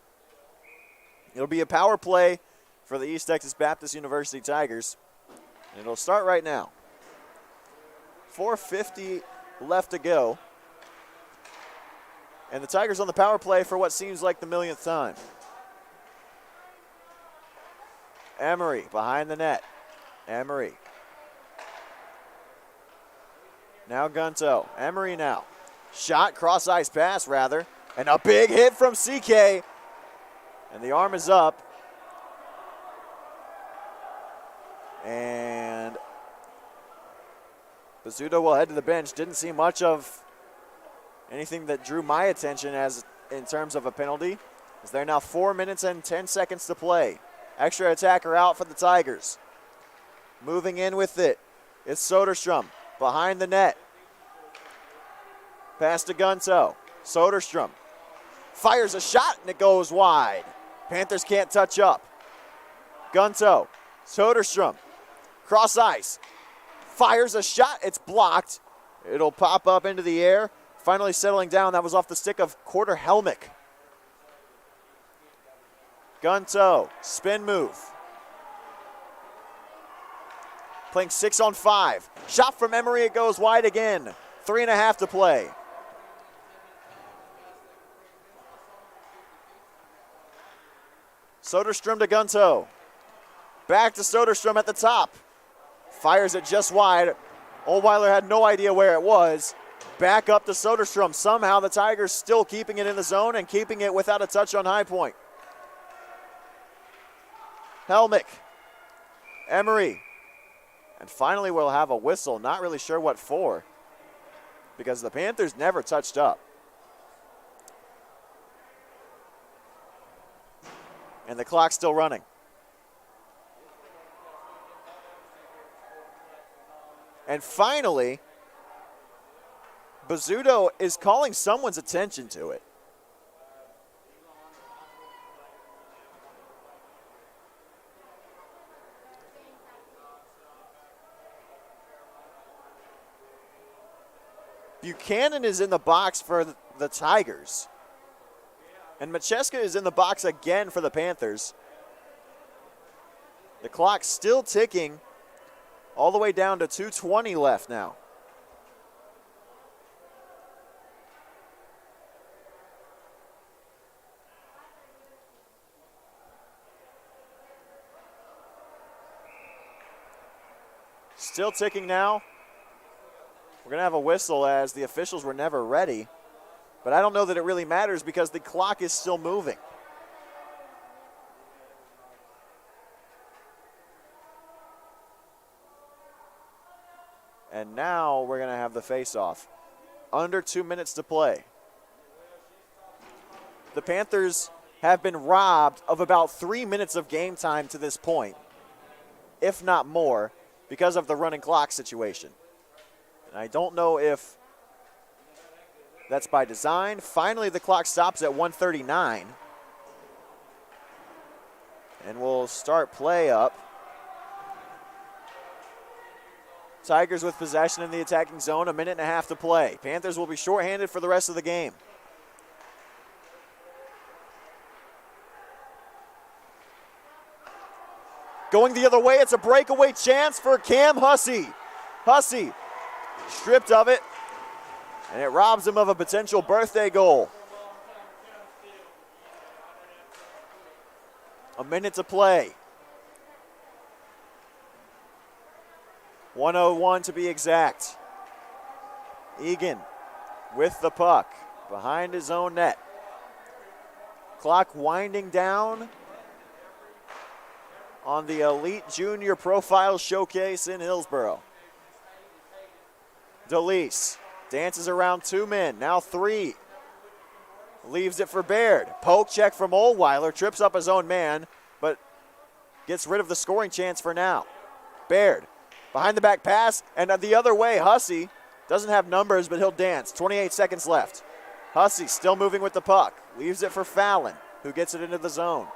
It'll be a power play for the East Texas Baptist University Tigers. And it'll start right now. 4:50 left to go. And the Tigers on the power play for what seems like the millionth time. Emery behind the net. Emery. Now Gunto. Emery now. Shot, cross-ice pass rather. And a big hit from CK. And the arm is up. And Bizzuto will head to the bench. Didn't see much of anything that drew my attention as in terms of a penalty. As there are now 4 minutes and 10 seconds to play. Extra attacker out for the Tigers. Moving in with it. It's Soderstrom behind the net. Pass to Gunto. Soderstrom fires a shot and it goes wide. Panthers can't touch up. Gunto. Soderstrom. Cross ice. Fires a shot. It's blocked. It'll pop up into the air. Finally settling down. That was off the stick of Quarter Helmick. Gunto. Spin move. Playing 6-on-5. Shot from Emery. It goes wide again. 3.5 to play. Soderstrom to Gunto. Back to Soderstrom at the top. Fires it just wide. Oldweiler had no idea where it was. Back up to Soderstrom. Somehow the Tigers still keeping it in the zone and keeping it without a touch on high point. Helmick. Emery. And finally we'll have a whistle. Not really sure what for, because the Panthers never touched up. And the clock's still running. And finally, Bizzuto is calling someone's attention to it. Buchanan is in the box for the Tigers. And Macheska is in the box again for the Panthers. The clock's still ticking all the way down to 2:20 left now. Still ticking now. We're going to have a whistle as the officials were never ready. But I don't know that it really matters because the clock is still moving. And now we're going to have the face-off. Under 2 minutes to play. The Panthers have been robbed of about 3 minutes of game time to this point, if not more, because of the running clock situation. And I don't know if that's by design. Finally, the clock stops at 1:39. And we'll start play up. Tigers with possession in the attacking zone, 1.5 minutes to play. Panthers will be shorthanded for the rest of the game. Going the other way, it's a breakaway chance for Cam Hussey. Hussey stripped of it. And it robs him of a potential birthday goal. A minute to play. 1:01 to be exact. Egan with the puck behind his own net. Clock winding down on the Elite Junior Profile Showcase in Hillsboro. DeLeese dances around 2 men, now 3. Leaves it for Baird. Poke check from Oldweiler, trips up his own man, but gets rid of the scoring chance for now. Baird, behind the back pass, and the other way, Hussey doesn't have numbers, but he'll dance. 28 seconds left. Hussey still moving with the puck. Leaves it for Fallon, who gets it into the zone.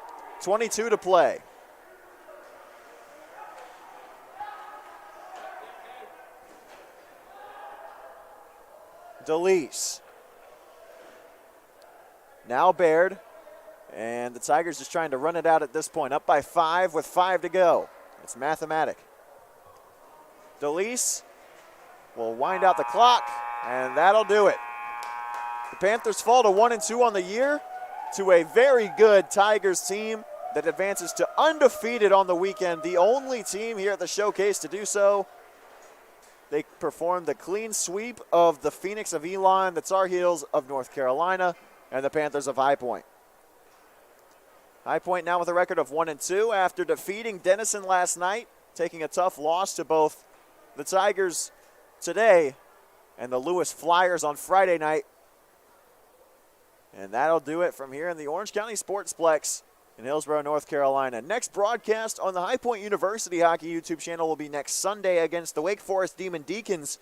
22 to play. DeLeese. Now Baird. And the Tigers just trying to run it out at this point. Up by 5 with 5 to go. It's mathematic. DeLeese will wind out the clock, and that'll do it. The Panthers fall to 1-2 on the year, to a very good Tigers team that advances to undefeated on the weekend. The only team here at the showcase to do so. They performed the clean sweep of the Phoenix of Elon, the Tar Heels of North Carolina, and the Panthers of High Point. High Point now with a record of 1-2 after defeating Denison last night, taking a tough loss to both the Tigers today and the Lewis Flyers on Friday night. And that'll do it from here in the Orange County Sportsplex in Hillsboro, North Carolina. Next broadcast on the High Point University Hockey YouTube channel will be next Sunday against the Wake Forest Demon Deacons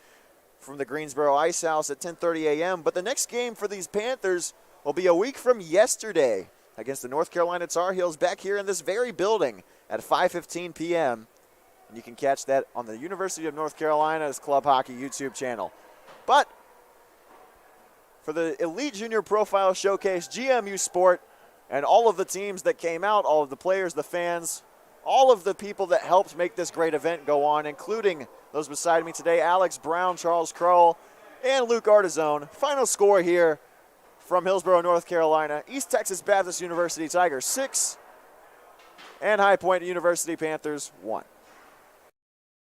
from the Greensboro Ice House at 10:30 a.m. But the next game for these Panthers will be a week from yesterday against the North Carolina Tar Heels back here in this very building at 5:15 p.m. And you can catch that on the University of North Carolina's Club Hockey YouTube channel. But for the Elite Junior Profile Showcase, GMU Sport, and all of the teams that came out, all of the players, the fans, all of the people that helped make this great event go on, including those beside me today, Alex Brown, Charles Kroll, and Luke Artizone. Final score here from Hillsboro, North Carolina. East Texas Baptist University Tigers 6 and High Point University Panthers 1.